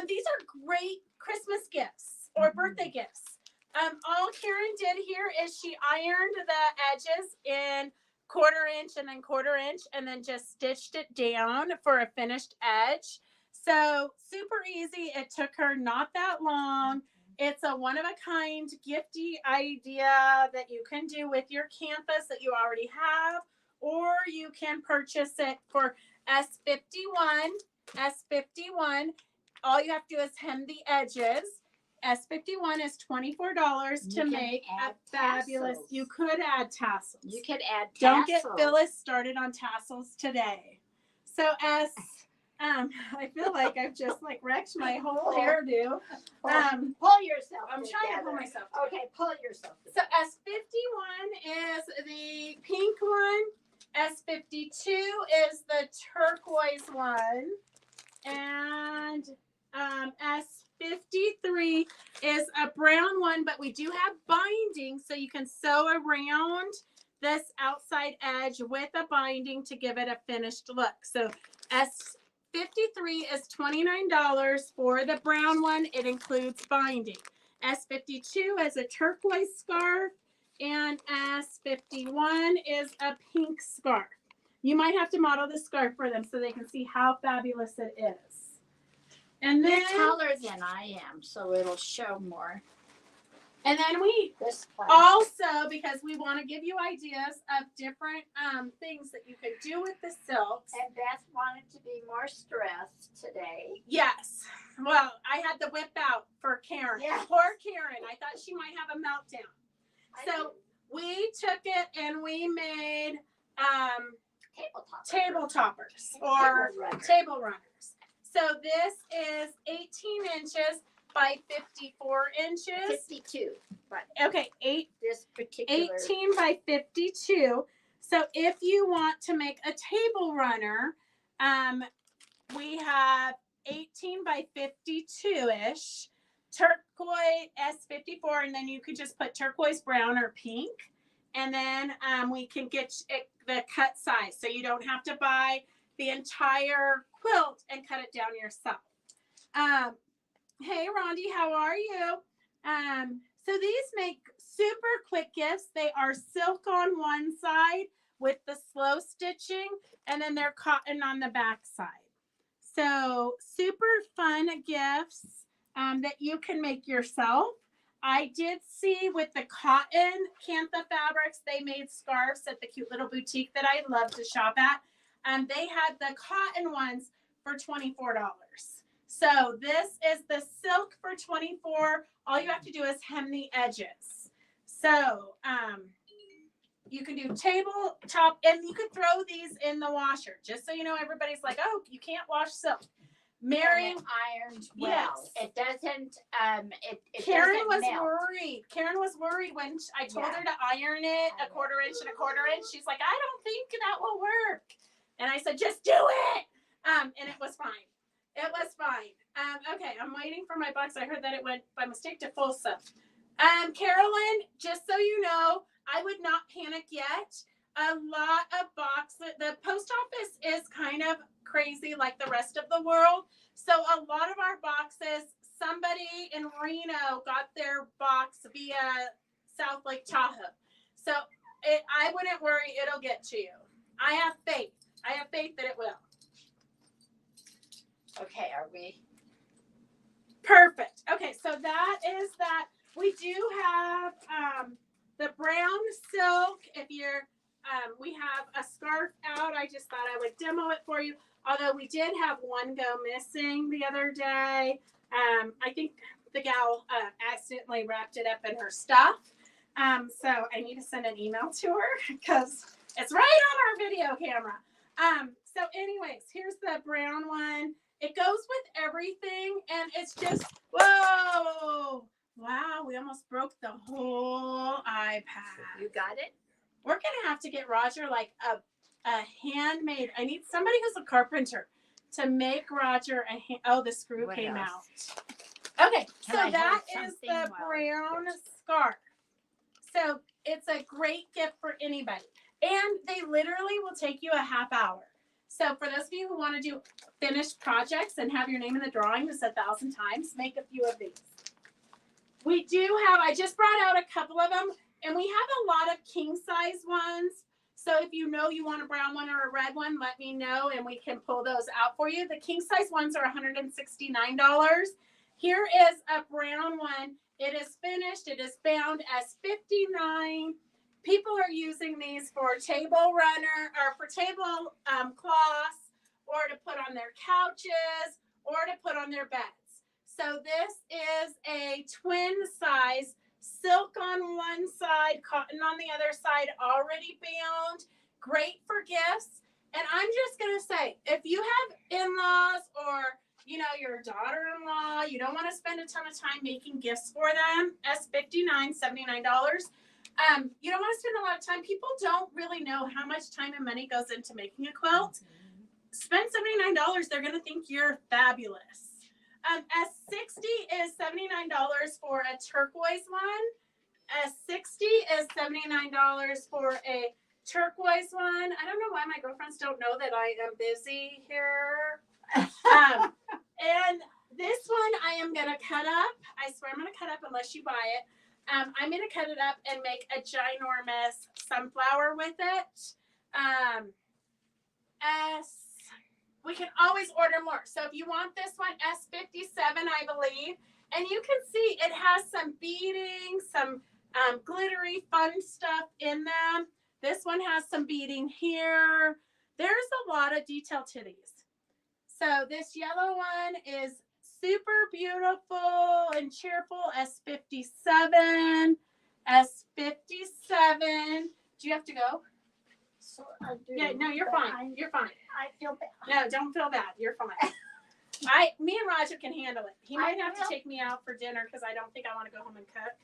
These are great Christmas gifts or birthday gifts. All Karen did here is she ironed the edges in 1/4 inch and then 1/4 inch and then just stitched it down for a finished edge. So super easy. It took her not that long. It's a one-of-a-kind gifty idea that you can do with your canvas that you already have, or you can purchase it for S51. S51. All you have to do is hem the edges. S51 is $24 to make a fabulous. Tassels. You could add tassels. You could add tassels. Don't get Phyllis started on tassels today. So I feel like I've just wrecked my whole hairdo. Pull yourself. I'm trying to pull myself together. Okay, pull yourself. So S51 is the pink one. S52 is the turquoise one. And S53 is a brown one, but we do have binding, so you can sew around this outside edge with a binding to give it a finished look. So S53 is $29 for the brown one. It includes binding. S52 is a turquoise scarf, and S51 is a pink scarf. You might have to model the scarf for them so they can see how fabulous it is. And then You're taller than I am, so it'll show more. And then we This part. also, because we want to give you ideas of different things that you could do with the silks. And Beth wanted to be more stressed today. Yes. Well, I had the whip out for Karen. Yeah. Poor Karen. I thought she might have a meltdown. So we took it and we made table toppers or table runners. So this is 18 inches by 54 inches. 52. But Okay, this particular 18 by 52. So if you want to make a table runner, we have 18 by 52-ish turquoise S54, and then you could just put turquoise brown or pink. And then we can get it, the cut size, so you don't have to buy the entire quilt and cut it down yourself. Hey, Rondi, how are you? So these make super quick gifts. They are silk on one side with the slow stitching, and then they're cotton on the back side. So super fun gifts that you can make yourself. I did see with the cotton Cantha fabrics, they made scarves at the cute little boutique that I love to shop at. They had the cotton ones for $24. So this is the silk for $24. All you have to do is hem the edges. So you can do tabletop, and you could throw these in the washer. Just so you know, everybody's like, oh, you can't wash silk. Mary ironed well. Yes. It doesn't. Karen doesn't was melt. worried. Karen was worried when I told her to iron it a quarter inch and a quarter inch. She's like, I don't think that will work. And I said, just do it. And it was fine. It was fine. Okay, I'm waiting for my box. I heard that it went by mistake to Folsom. Carolyn, just so you know, I would not panic yet. A lot of boxes, the post office is kind of crazy like the rest of the world. So a lot of our boxes, somebody in Reno got their box via South Lake Tahoe. So I wouldn't worry, it'll get to you. I have faith. I have faith that it will. Okay, are we? Perfect. Okay, so that is that. We do have the brown silk. If you're, we have a scarf out. I just thought I would demo it for you. Although we did have one go missing the other day. I think the gal accidentally wrapped it up in her stuff. So I need to send an email to her because it's right on our video camera. So anyways, here's the brown one. It goes with everything, and it's just, whoa, wow, we almost broke the whole iPad. You got it? We're going to have to get Roger like a handmade, I need somebody who's a carpenter to make Roger oh, the screw What came else? out. Okay, Can so I that have is something the while brown scarf. So it's a great gift for anybody. And they literally will take you a half hour. So for those of you who want to do finished projects and have your name in the drawing just 1,000 times, make a few of these. We do have, I just brought out a couple of them, and we have a lot of king size ones. So if you know you want a brown one or a red one, let me know and we can pull those out for you. The king size ones are $169. Here is a brown one. It is finished. It is bound as $59. People are using these for table runner or for table cloths, or to put on their couches, or to put on their beds. So this is a twin size, silk on one side, cotton on the other side, already bound. Great for gifts. And I'm just gonna say, if you have in-laws or your daughter-in-law, you don't want to spend a ton of time making gifts for them. $79. You don't want to spend a lot of time. People don't really know how much time and money goes into making a quilt. Spend $79. They're going to think you're fabulous. S60 is $79 for a turquoise one. S60 is $79 for a turquoise one. I don't know why my girlfriends don't know that I am busy here. And this one I am going to cut up. I swear I'm going to cut up unless you buy it. I'm going to cut it up and make a ginormous sunflower with it. We can always order more. So if you want this one, S57, I believe. And you can see it has some beading, some glittery fun stuff in them. This one has some beading here. There's a lot of detail to these. So this yellow one is super beautiful and cheerful. S57. S57. Do you have to go? So I do. Yeah, no, you're fine. You're fine. I feel bad. No, don't feel bad. You're fine. Me and Roger can handle it. He might have to take me out for dinner because I don't think I want to go home and cook.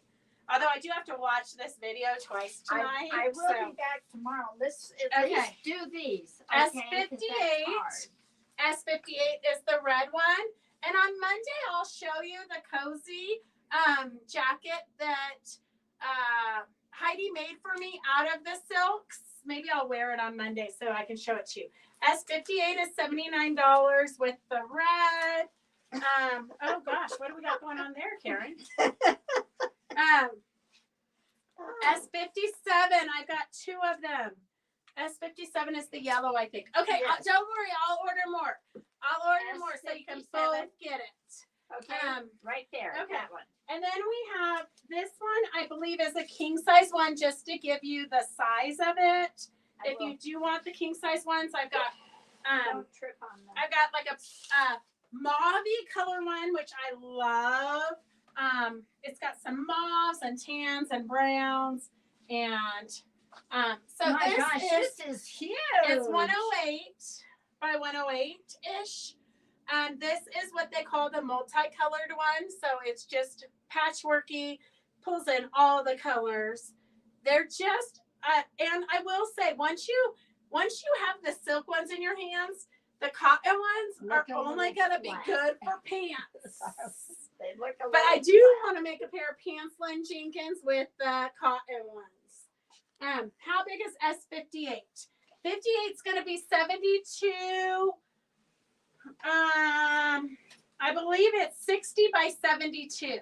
Although I do have to watch this video twice tonight. I will be back tomorrow. Let's at least do these. S58. S58 is the red one. And on Monday, I'll show you the cozy jacket that Heidi made for me out of the silks. Maybe I'll wear it on Monday so I can show it to you. S58 is $79 with the red. Oh gosh, what do we got going on there, Karen? S57, I've got two of them. S57 is the yellow, I think. Okay, Yes. don't worry, I'll order more. I'll order more so you can both S57. get it. Okay, right there. okay. That one. And then we have this one, I believe is a king size one, just to give you the size of it. If you do want the king size ones, I've got Don't trip on them. I've got like a mauve-y color one, which I love. It's got some mauves and tans and browns, and so My this gosh, is this is huge. it's 108 by 108 ish. This is what they call the multicolored one, so it's just patchworky, pulls in all the colors. They're just and I will say once you have the silk ones in your hands, the cotton ones Look are a only little gonna be flat. good for pants. They look a But I little do flat. want to make a pair of pantslin Jenkins with the cotton ones. How big is S58? 58 is going to be 72. I believe it's 60 by 72.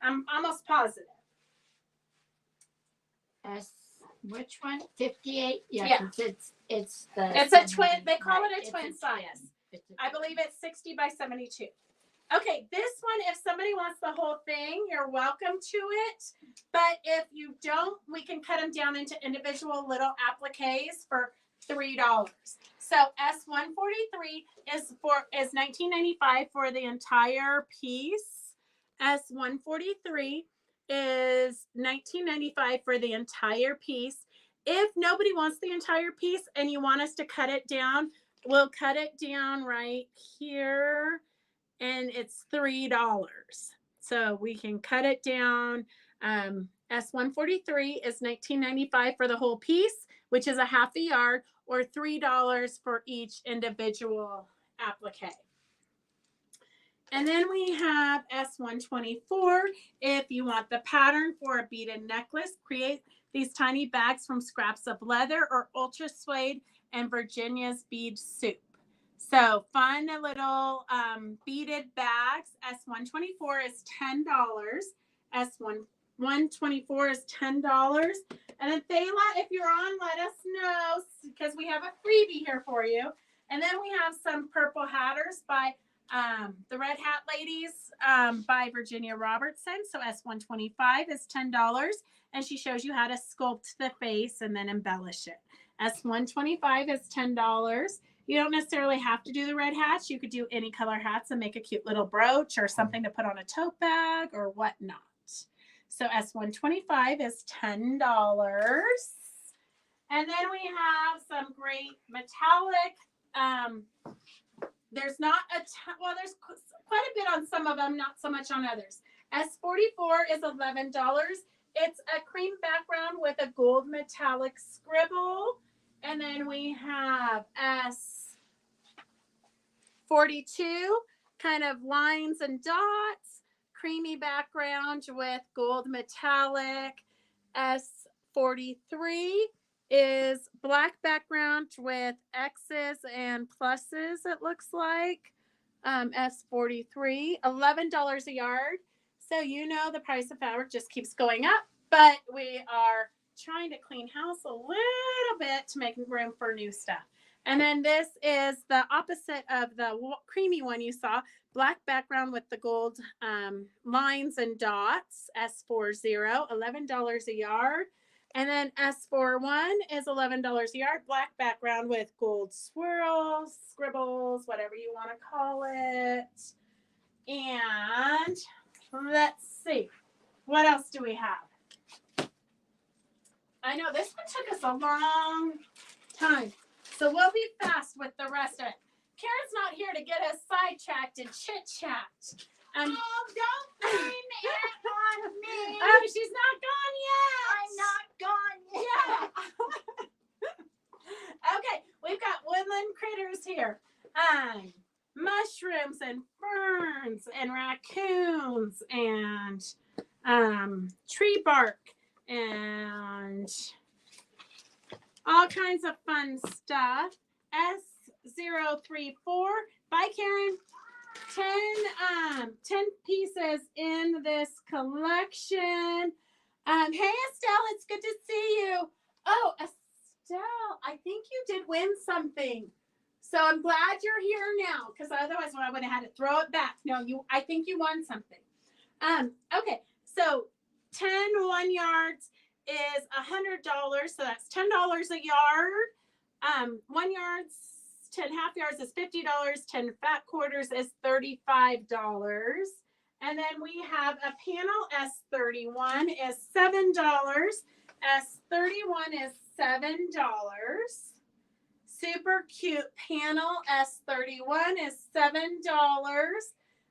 I'm almost positive. Which one? 58? Yeah. Yeah, 'cause it's the. It's a twin. They call right, it a it's twin size. It's a I believe it's 60 by 72. Okay, this one, if somebody wants the whole thing, you're welcome to it. But if you don't, we can cut them down into individual little appliques for $3. So S143 is $19.95 for the entire piece. S143 is $19.95 for the entire piece. If nobody wants the entire piece and you want us to cut it down, we'll cut it down right here. And it's $3. So we can cut it down. S143 is $19.95 for the whole piece, which is a half a yard, or $3 for each individual applique. And then we have S124. If you want the pattern for a beaded necklace, create these tiny bags from scraps of leather or ultra suede and Virginia's bead soup. So fun little beaded bags. S124 is $10. S124 is $10. And then Thayla, if you're on, let us know because we have a freebie here for you. And then we have some purple hatters by the Red Hat Ladies by Virginia Robertson. So S125 is $10. And she shows you how to sculpt the face and then embellish it. S125 is $10. You don't necessarily have to do the red hats. You could do any color hats and make a cute little brooch or something to put on a tote bag or whatnot. So S125 is $10. And then we have some great metallic. There's not a ton, well, there's quite a bit on some of them, not so much on others. S44 is $11. It's a cream background with a gold metallic scribble. And then we have S42, kind of lines and dots, creamy background with gold metallic. S43 is black background with X's and pluses, it looks like. S43, $11 a yard. So you know the price of fabric just keeps going up, but we are trying to clean house a little bit to make room for new stuff. And then this is the opposite of the creamy one you saw, black background with the gold lines and dots. S40, $11 a yard. And then S41 is $11 a yard, black background with gold swirls, scribbles, whatever you want to call it. And let's see, what else do we have? I know this one took us a long time, so we'll be fast with the rest of it. Karen's not here to get us sidetracked and chit-chat. Oh, don't blame it on me. Oh, she's not gone yet. I'm not gone yet. Yeah. Okay, we've got woodland critters here. mushrooms and ferns and raccoons and tree bark and all kinds of fun stuff. S034. Bye, Karen. 10 pieces in this collection. Hey, Estelle, it's good to see you. Oh, Estelle, I think you did win something. So I'm glad you're here now, because otherwise I would have had to throw it back. No, I think you won something. Okay, so 10 1 yards is $100, so that's $10 a yard. 1 yard's 10 half yards is $50. 10 fat quarters is $35. And then we have a panel S31 is $7. S31 is $7. Super cute panel S31 is $7.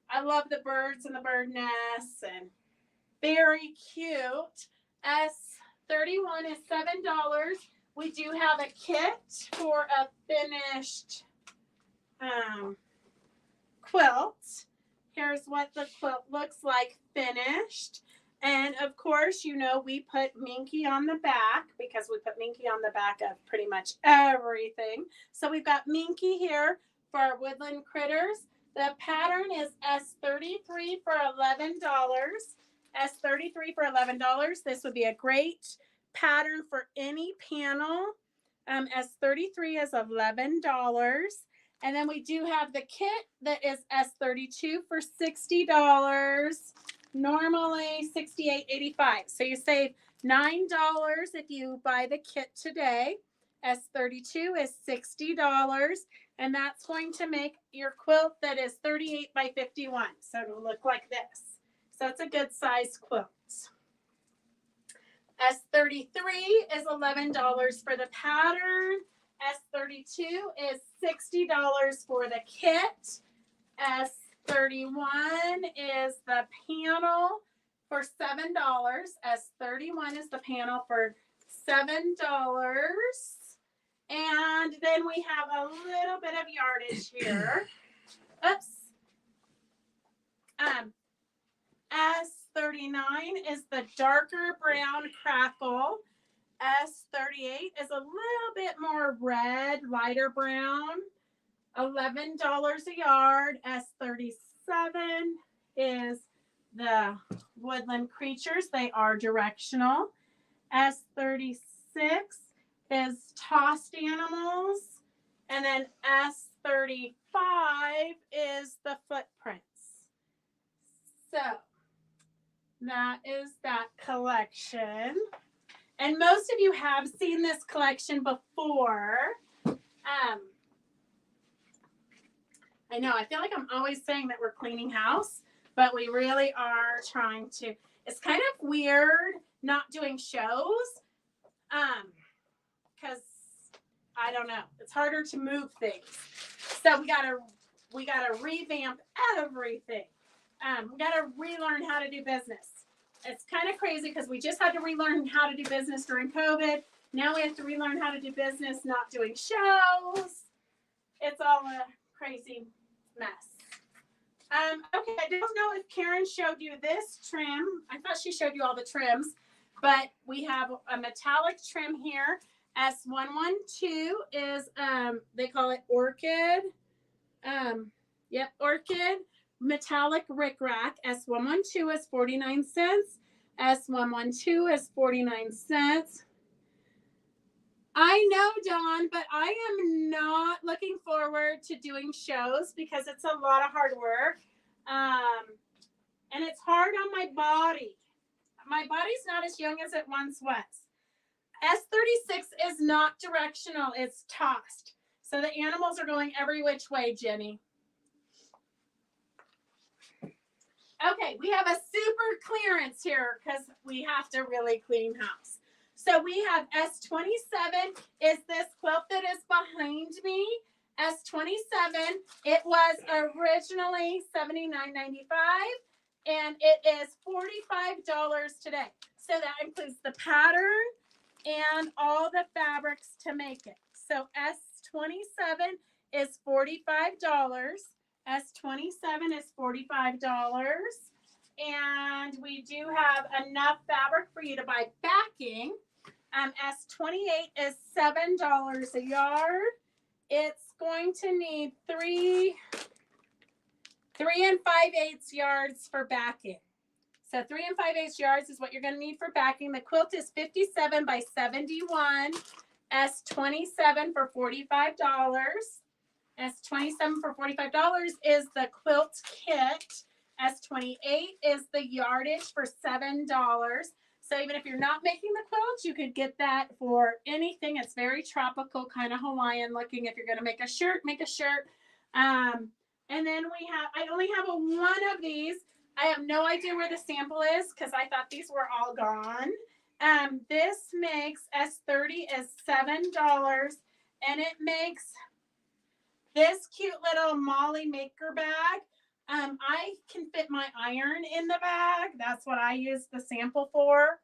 I love the birds and the bird nests and very cute. S31 is $7. We do have a kit for a finished quilt. Here's what the quilt looks like finished. And of course, you know, we put Minky on the back because we put Minky on the back of pretty much everything. So we've got Minky here for our woodland critters. The pattern is S33 for $11. S33 for $11. This would be a great pattern for any panel. S33 is $11. And then we do have the kit that is S32 for $60. Normally $68.85. So you save $9 if you buy the kit today. S32 is $60. And that's going to make your quilt that is 38 by 51. So it'll look like this. So it's a good size quilt. S33 is $11 for the pattern. S32 is $60 for the kit. S31 is the panel for $7. S31 is the panel for $7. And then we have a little bit of yardage here. Oops. S39 is the darker brown crackle. S38 is a little bit more red, lighter brown. $11 a yard. S37 is the woodland creatures. They are directional. S36 is tossed animals. And then S35 is the footprints. So that is that collection. And most of you have seen this collection before. I know, I feel like I'm always saying that we're cleaning house, but we really are trying to. It's kind of weird not doing shows, because I don't know, it's harder to move things. So we gotta revamp everything. We gotta relearn how to do business. It's kind of crazy because we just had to relearn how to do business during COVID. Now we have to relearn how to do business not doing shows. It's all a crazy mess. Okay, I don't know if Karen showed you this trim. I thought she showed you all the trims, but we have a metallic trim here. S112 is, they call it Orchid. Orchid metallic rickrack. S112 is 49 cents. S112 is 49 cents. I know, Dawn, but I am not looking forward to doing shows because it's a lot of hard work. And it's hard on my body. My body's not as young as it once was. S36 is not directional, it's tossed. So the animals are going every which way, Jenny. Okay, we have a super clearance here because we have to really clean house. So we have S27 is this quilt that is behind me. S27, it was originally $79.95 and it is $45 today. So that includes the pattern and all the fabrics to make it. So S27 is $45. S27 is $45. And we do have enough fabric for you to buy backing. S28 is $7 a yard. It's going to need 3 5/8 yards for backing. So 3 5/8 yards is what you're going to need for backing. The quilt is 57 by 71. S27 for $45. S27 for $45 is the quilt kit. S28 is the yardage for $7. So even if you're not making the quilt, you could get that for anything. It's very tropical, kind of Hawaiian looking. If you're going to make a shirt, make a shirt. And then I only have one of these. I have no idea where the sample is because I thought these were all gone. This makes S30 is $7, and it makes this cute little Molly maker bag. I can fit my iron in the bag. That's what I use the sample for.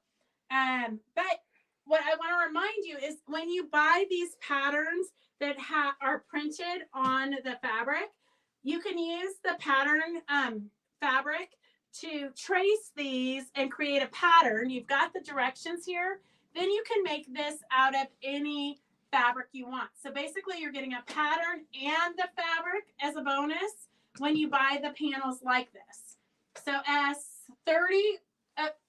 But what I want to remind you is when you buy these patterns that are printed on the fabric, you can use the pattern fabric to trace these and create a pattern. You've got the directions here. Then you can make this out of any fabric you want. So basically you're getting a pattern and the fabric as a bonus when you buy the panels like this. So S30,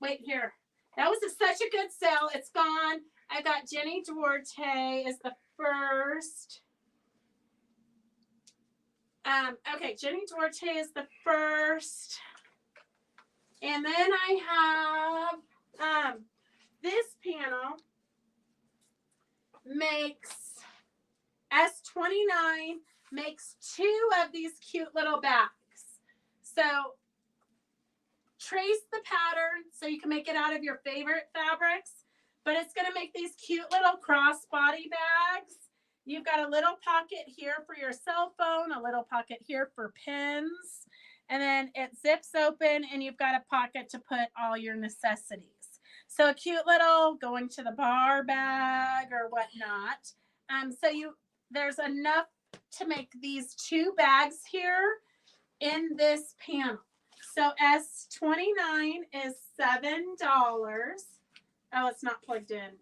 wait here. That was such a good sale. It's gone. I got Jenny Duarte is the first. Okay, Jenny Duarte is the first. And then I have this panel makes S29 makes 2 of these cute little bags. So trace the pattern so you can make it out of your favorite fabrics, but it's going to make these cute little crossbody bags. You've got a little pocket here for your cell phone, a little pocket here for pens, and then it zips open and you've got a pocket to put all your necessities. So a cute little going to the bar bag or whatnot. There's enough to make these 2 bags here in this panel. So S29 is $7. Oh, it's not plugged in.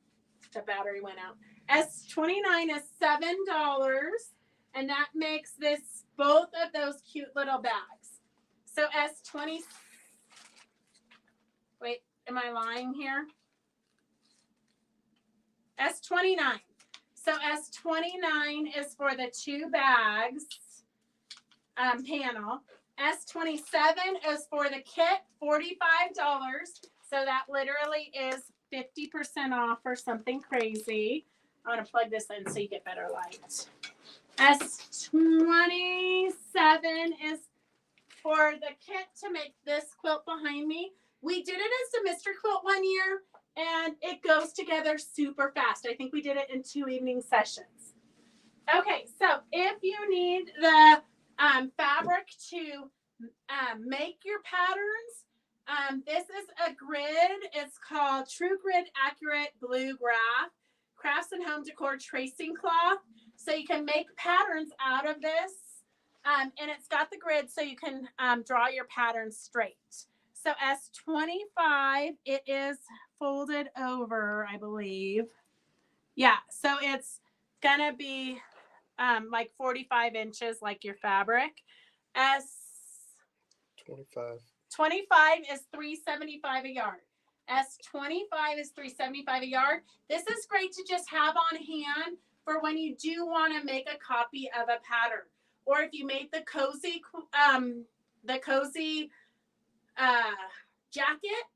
The battery went out. S29 is $7, and that makes this both of those cute little bags. So S20. Wait, am I lying here? S29. So S29 is for the 2 bags panel. S27 is for the kit, $45. So that literally is 50% off or something crazy. I'm going to plug this in so you get better light. S27 is for the kit to make this quilt behind me. We did it as a mystery quilt one year, and it goes together super fast. I think we did it in 2 evening sessions. Okay, so if you need the fabric to make your patterns, this is a grid. It's called True Grid Accurate Blue Graph Crafts and Home Decor Tracing Cloth. So you can make patterns out of this, and it's got the grid so you can draw your patterns straight. So S25, it is folded over, I believe. Yeah, so it's gonna be like 45 inches like your fabric. S25 is $3.75 a yard. S25 is $3.75 a yard. This is great to just have on hand for when you do want to make a copy of a pattern, or if you made the cozy jacket,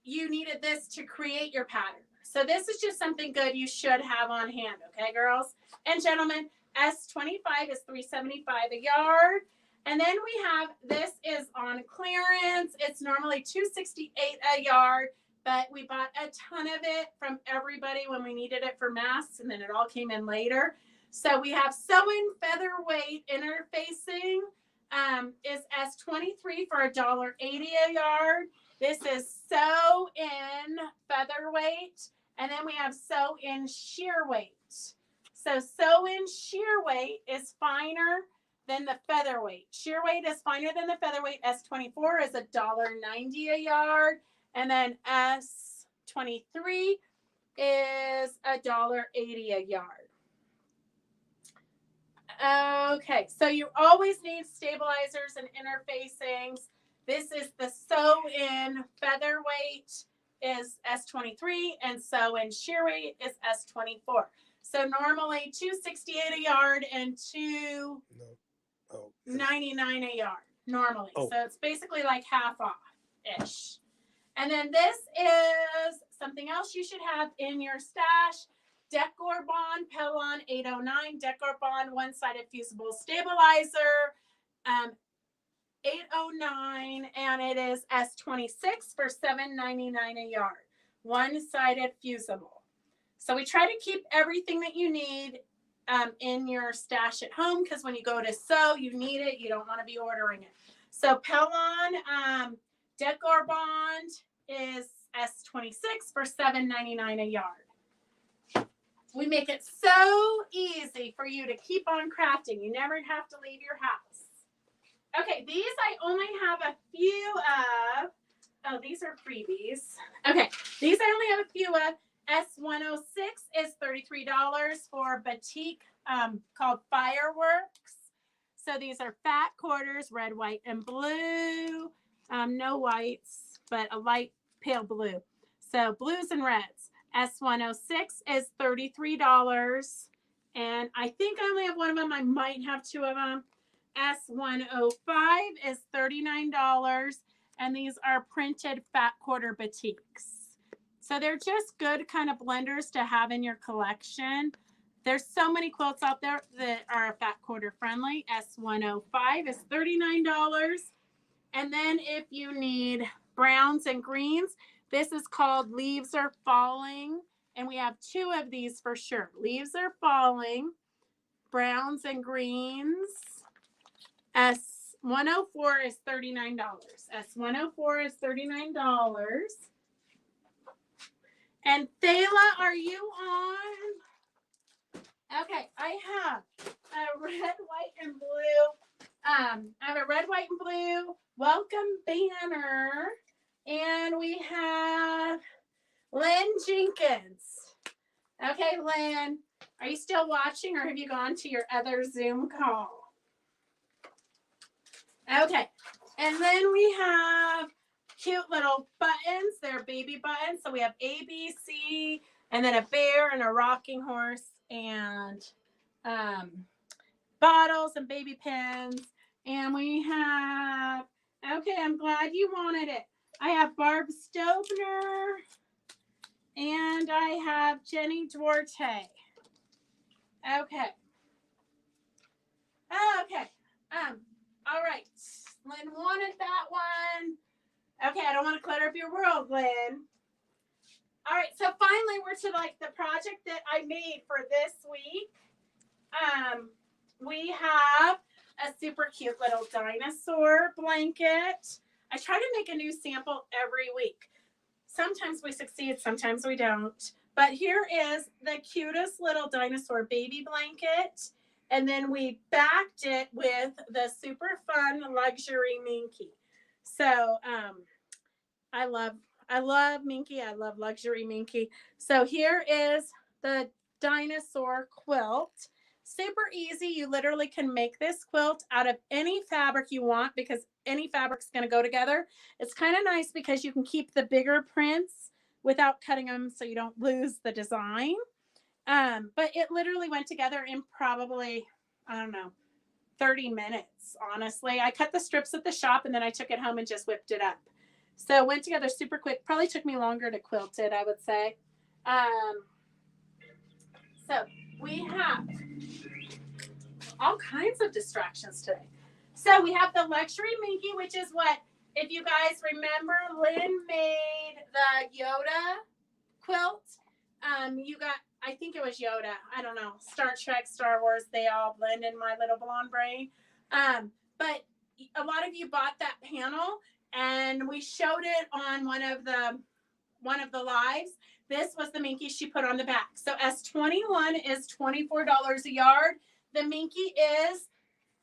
you needed this to create your pattern. So this is just something good you should have on hand, okay, girls and gentlemen. S25 is $3.75 a yard. And then we have, this is on clearance. It's normally $2.68 a yard, but we bought a ton of it from everybody when we needed it for masks, and then it all came in later. So we have sew-in featherweight interfacing is S23 for $1.80 a yard. This is sew-in featherweight, and then we have sew-in sheer weight. So sew-in sheer weight is finer than the featherweight. Sheer weight is finer than the featherweight. S24 is $1.90 a yard. And then S23 is $1.80 a yard. Okay, so you always need stabilizers and interfacings. This is the sew-in featherweight is S23 and sew-in sheer weight is S24. So normally $2.68 a yard and $2.99 a yard normally. Oh. So it's basically like half off-ish. And then this is something else you should have in your stash. Decor Bond, Pelon 809, Decor Bond, one-sided fusible stabilizer, 809, and it is S26 for $7.99 a yard. One-sided fusible. So we try to keep everything that you need in your stash at home because when you go to sew, you need it. You don't want to be ordering it. So Pelon Decor Bond is S26 for $7.99 a yard. We make it so easy for you to keep on crafting. You never have to leave your house. Okay, these I only have a few of. Oh, these are freebies. Okay, these I only have a few of. S106 is $33 for batik called Fireworks. So these are fat quarters, red, white, and blue. No whites, but a light pale blue. So blues and reds. S106 is $33. And I think I only have one of them. I might have two of them. S105 is $39. And these are printed fat quarter batiks. So they're just good kind of blenders to have in your collection. There's so many quilts out there that are fat quarter friendly. S105 is $39. And then if you need browns and greens, this is called Leaves Are Falling. And we have two of these for sure. Leaves Are Falling, browns and greens. S104 is $39. S104 is $39. And Thela, are you on? Okay, I have a red, white, and blue. I have a red, white, and blue welcome banner. And we have Lynn Jenkins. Okay, Lynn, are you still watching or have you gone to your other Zoom call? Okay, and then we have cute little buttons. They're baby buttons. So we have A, B, C, and then a bear and a rocking horse and bottles and baby pins. And we have, okay, I'm glad you wanted it. I have Barb Stobner and I have Jenny Duarte. Okay. Okay. All right. Lynn wanted that one. Okay, I don't want to clutter up your world, Lynn. All right, so finally we're to like the project that I made for this week. We have a super cute little dinosaur blanket. I try to make a new sample every week. Sometimes we succeed, sometimes we don't. But here is the cutest little dinosaur baby blanket. And then we backed it with the super fun luxury Minky. So I love Minky. I love luxury Minky. So here is the dinosaur quilt. Super easy. You literally can make this quilt out of any fabric you want because any fabric's going to go together. It's kind of nice because you can keep the bigger prints without cutting them so you don't lose the design. But it literally went together in probably, I don't know, 30 minutes, honestly. I cut the strips at the shop and then I took it home and just whipped it up. So it went together super quick. Probably took me longer to quilt it, I would say. So we have all kinds of distractions today. So we have the luxury Minky, which is what, if you guys remember, Lynn made the Yoda quilt. You got, I think it was Yoda. I don't know. Star Trek, Star Wars, they all blend in my little blonde brain. But a lot of you bought that panel and we showed it on one of the lives. This was the Minky she put on the back. So S21 is $24 a yard. The Minky is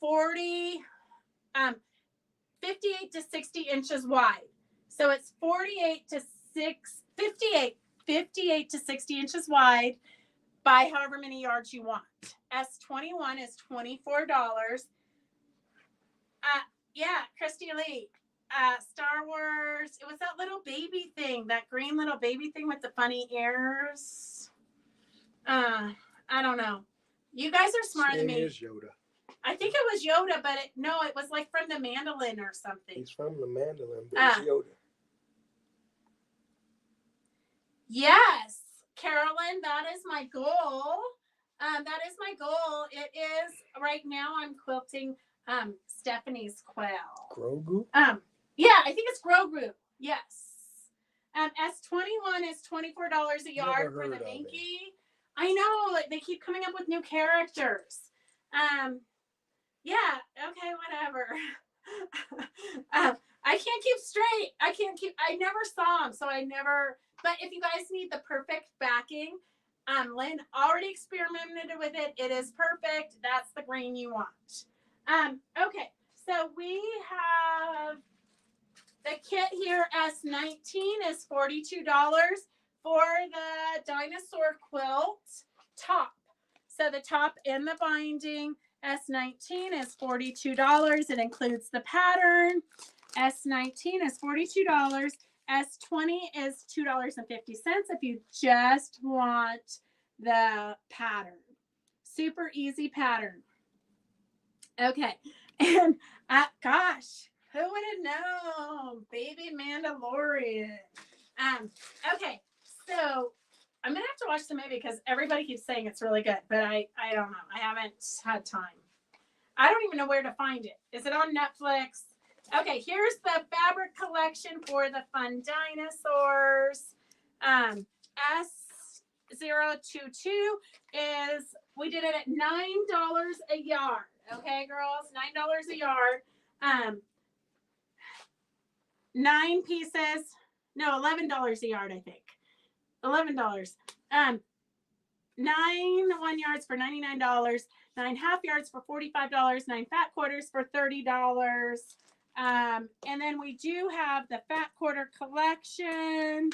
58 to 60 inches wide. So it's 58 to 60 inches wide by however many yards you want. S21 is $24. Yeah, Christy Lee. Star Wars. It was that little baby thing, that green little baby thing with the funny ears. I don't know. You guys are smarter than me. It is Yoda. I think it was Yoda, but it was like from the mandolin or something. He's from the mandolin, but it's Yoda. Yes, Carolyn, that is my goal. That is my goal. It is right now. I'm quilting Stephanie's quill. Grogu? Yeah, I think it's Grogu. Yes. S21 is $24 a yard for the Minky. I know, like they keep coming up with new characters. Yeah, okay, whatever. I can't keep straight. I never saw them, so I never. But if you guys need the perfect backing, Lynn already experimented with it. It is perfect. That's the green you want. Okay, so we have the kit here. S19 is $42 for the dinosaur quilt top. So the top and the binding. S19 is $42. It includes the pattern. S19 is $42. S20 is $2.50 if you just want the pattern. Super easy pattern. Okay. And gosh, who would have known? Baby Mandalorian. Okay. So I'm going to have to watch the movie because everybody keeps saying it's really good, but I don't know. I haven't had time. I don't even know where to find it. Is it on Netflix? Okay, here's the fabric collection for the fun dinosaurs. S022 is, we did it at $9 a yard. Okay, girls, $9 a yard. 9 pieces. No, $11 a yard, I think. $11. 9 1 yards for $99. 9 half yards for $45. 9 fat quarters for $30. And then we do have the fat quarter collection.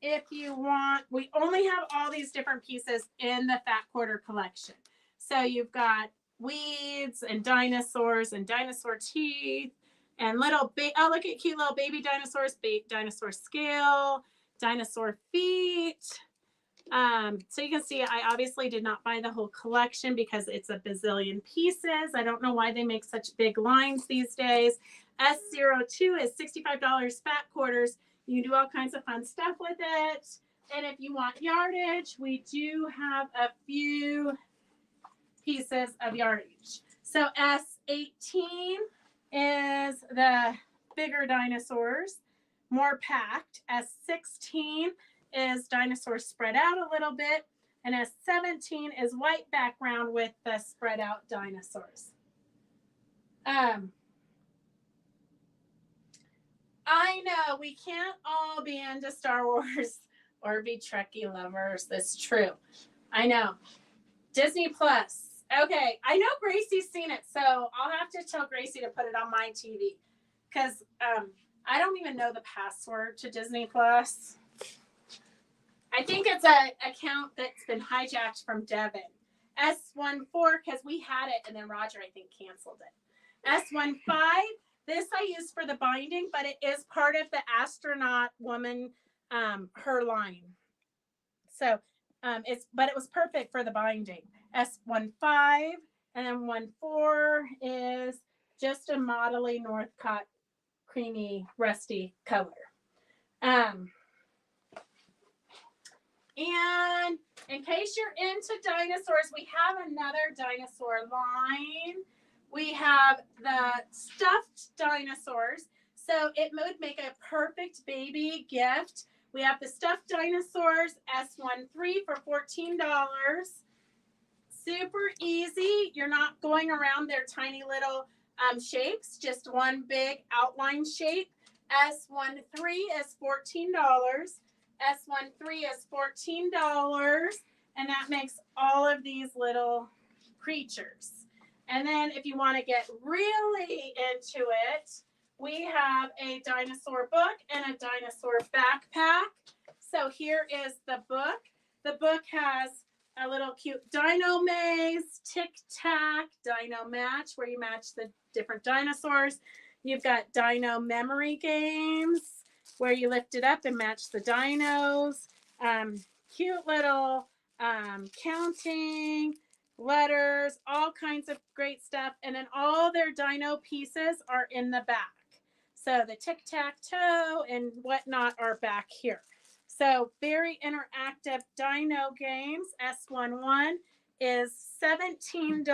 If you want, we only have all these different pieces in the fat quarter collection. So you've got weeds and dinosaurs and dinosaur teeth and little, oh, look at cute little baby dinosaurs, dinosaur scale, dinosaur feet. So you can see I obviously did not buy the whole collection because it's a bazillion pieces. I don't know why they make such big lines these days. S02 is $65 fat quarters. You can do all kinds of fun stuff with it. And if you want yardage, we do have a few pieces of yardage. So S18 is the bigger dinosaurs, more packed. S16 is dinosaurs spread out a little bit, and S17 is white background with the spread out dinosaurs. I know we can't all be into Star Wars or be Trekkie lovers. That's true. I know. Disney Plus. Okay, I know Gracie's seen it, so I'll have to tell Gracie to put it on my TV because I don't even know the password to Disney Plus. I think it's an account that's been hijacked from Devin. S14, because we had it, and then Roger, I think, canceled it. S15, this I use for the binding, but it is part of the astronaut woman, her line. So it was perfect for the binding. S15, and then 14 is just a modelly Northcott creamy, rusty color. And in case you're into dinosaurs, we have another dinosaur line. We have the stuffed dinosaurs. So it would make a perfect baby gift. We have the stuffed dinosaurs, S13 for $14. Super easy. You're not going around their tiny little shapes, just one big outline shape. S13 is $14. S13 is $14, and that makes all of these little creatures. And then if you want to get really into it, we have a dinosaur book and a dinosaur backpack. So here is the book. The book has a little cute dino maze, tic-tac, dino match, where you match the different dinosaurs. You've got dino memory games, where you lift it up and match the dinos. Cute little counting, letters, all kinds of great stuff. And then all their dino pieces are in the back. So the tic-tac-toe and whatnot are back here. So very interactive dino games. S11 is $17.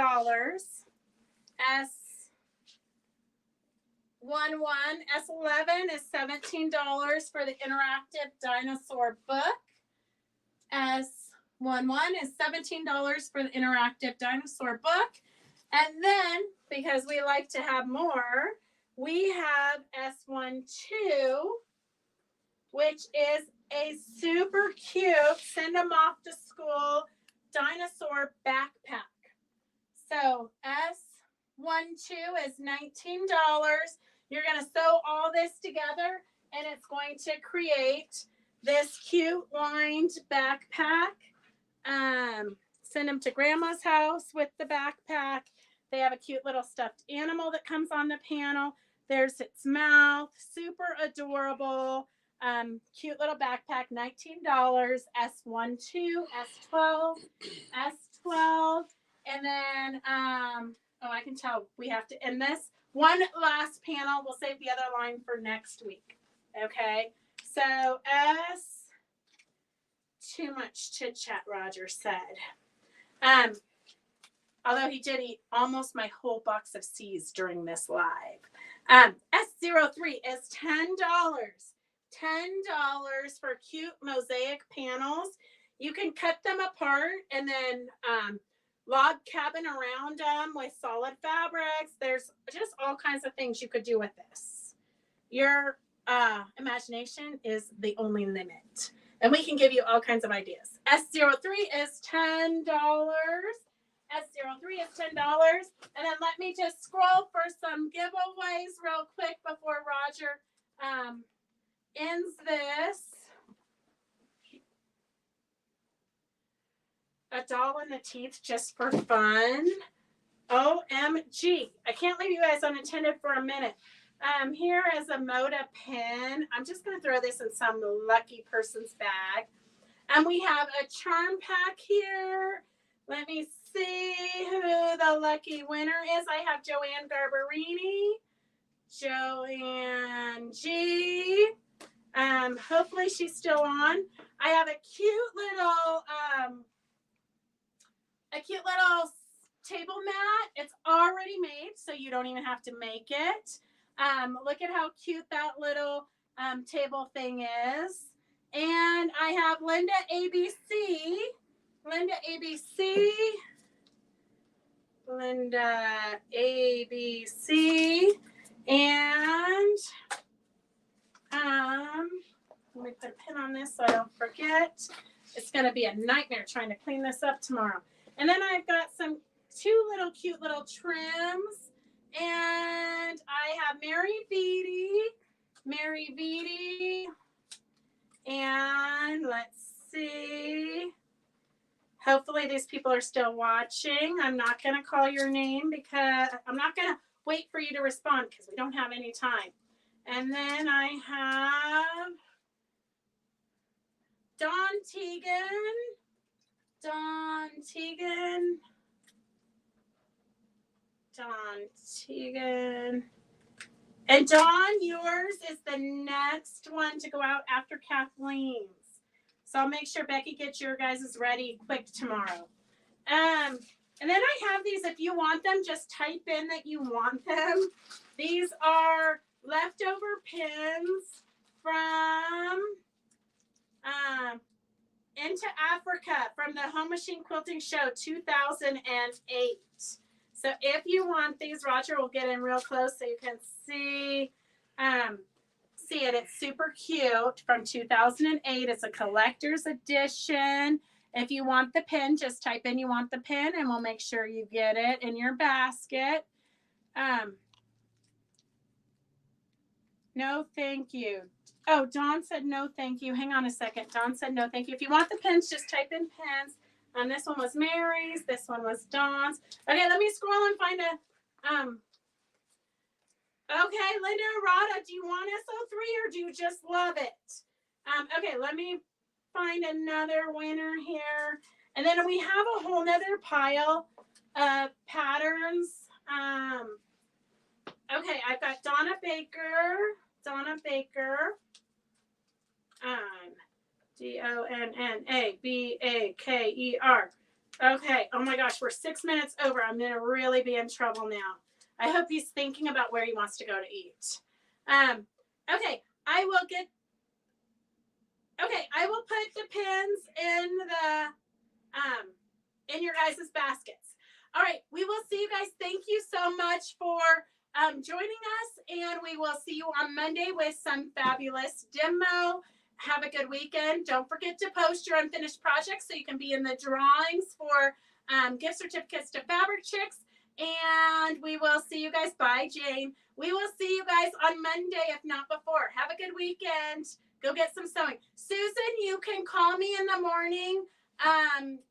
S11 is $17 for the interactive dinosaur book. S11 is $17 for the interactive dinosaur book. And then, because we like to have more, we have S12, which is a super cute, send them off to school dinosaur backpack. So S12 is $19. You're going to sew all this together and it's going to create this cute lined backpack. Send them to grandma's house with the backpack. They have a cute little stuffed animal that comes on the panel. There's its mouth, super adorable. Cute little backpack, $19. S12, S12, S12. And then, I can tell we have to end this. One last panel. We'll save the other line for next week. Okay. So too much chit chat, Roger said. Although he did eat almost my whole box of C's during this live. S03 is $10. $10 for cute mosaic panels. You can cut them apart and then log cabin around them with solid fabrics. There's just all kinds of things you could do with this. Your imagination is the only limit. And we can give you all kinds of ideas. S03 is $10. S03 is $10. And then let me just scroll for some giveaways real quick before Roger ends this. A doll in the teeth just for fun. OMG. I can't leave you guys unattended for a minute. Here is a Moda pin. I'm just going to throw this in some lucky person's bag. And we have a charm pack here. Let me see who the lucky winner is. I have Joanne Garbarini. Joanne G. Hopefully she's still on. I have a cute little table mat. It's already made, so you don't even have to make it. Look at how cute that little table thing is. And I have Linda ABC. Linda ABC. And let me put a pin on this so I don't forget. It's going to be a nightmare trying to clean this up tomorrow. And then I've got two cute little trims. And I have Mary Beatty. And let's see. Hopefully these people are still watching. I'm not going to call your name because I'm not going to wait for you to respond because we don't have any time. And then I have Dawn Teagan. And Dawn, yours is the next one to go out after Kathleen's. So I'll make sure Becky gets your guys' ready quick tomorrow. And then I have these. If you want them, just type in that you want them. These are leftover pins from Into Africa from the Home Machine Quilting Show 2008. So if you want these, Roger will get in real close so you can see it. It's super cute from 2008. It's a collector's edition. If you want the pin, just type in you want the pin and we'll make sure you get it in your basket. No, thank you. Oh, Dawn said no, thank you. Hang on a second. Dawn said no, thank you. If you want the pins, just type in pins. This one was Mary's. This one was Dawn's. Okay, let me scroll and find a, okay, Linda Arata, do you want SO3 or do you just love it? Okay, let me find another winner here. And then we have a whole nother pile of patterns. Okay, I've got Donna Baker. Donnabaker. Okay, oh my gosh, we're 6 minutes over. I'm gonna really be in trouble now. I hope he's thinking about where he wants to go to eat. Okay, I will put the pins in the in your guys' baskets. All right, we will see you guys. Thank you so much for joining us, and we will see you on Monday with some fabulous demo. Have a good weekend. Don't forget to post your unfinished projects so you can be in the drawings for gift certificates to Fabric Chicks. And we will see you guys. Bye, Jane. We will see you guys on Monday, if not before. Have a good weekend. Go get some sewing. Susan, you can call me in the morning,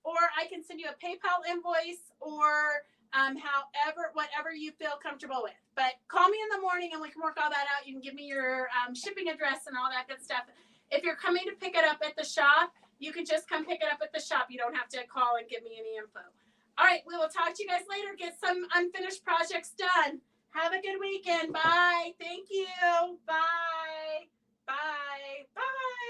or I can send you a PayPal invoice, or whatever you feel comfortable with. But call me in the morning and we can work all that out. You can give me your shipping address and all that good stuff. If you're coming to pick it up at the shop, you can just come pick it up at the shop. You don't have to call and give me any info. All right, we will talk to you guys later. Get some unfinished projects done. Have a good weekend. Bye. Thank you. Bye. Bye. Bye.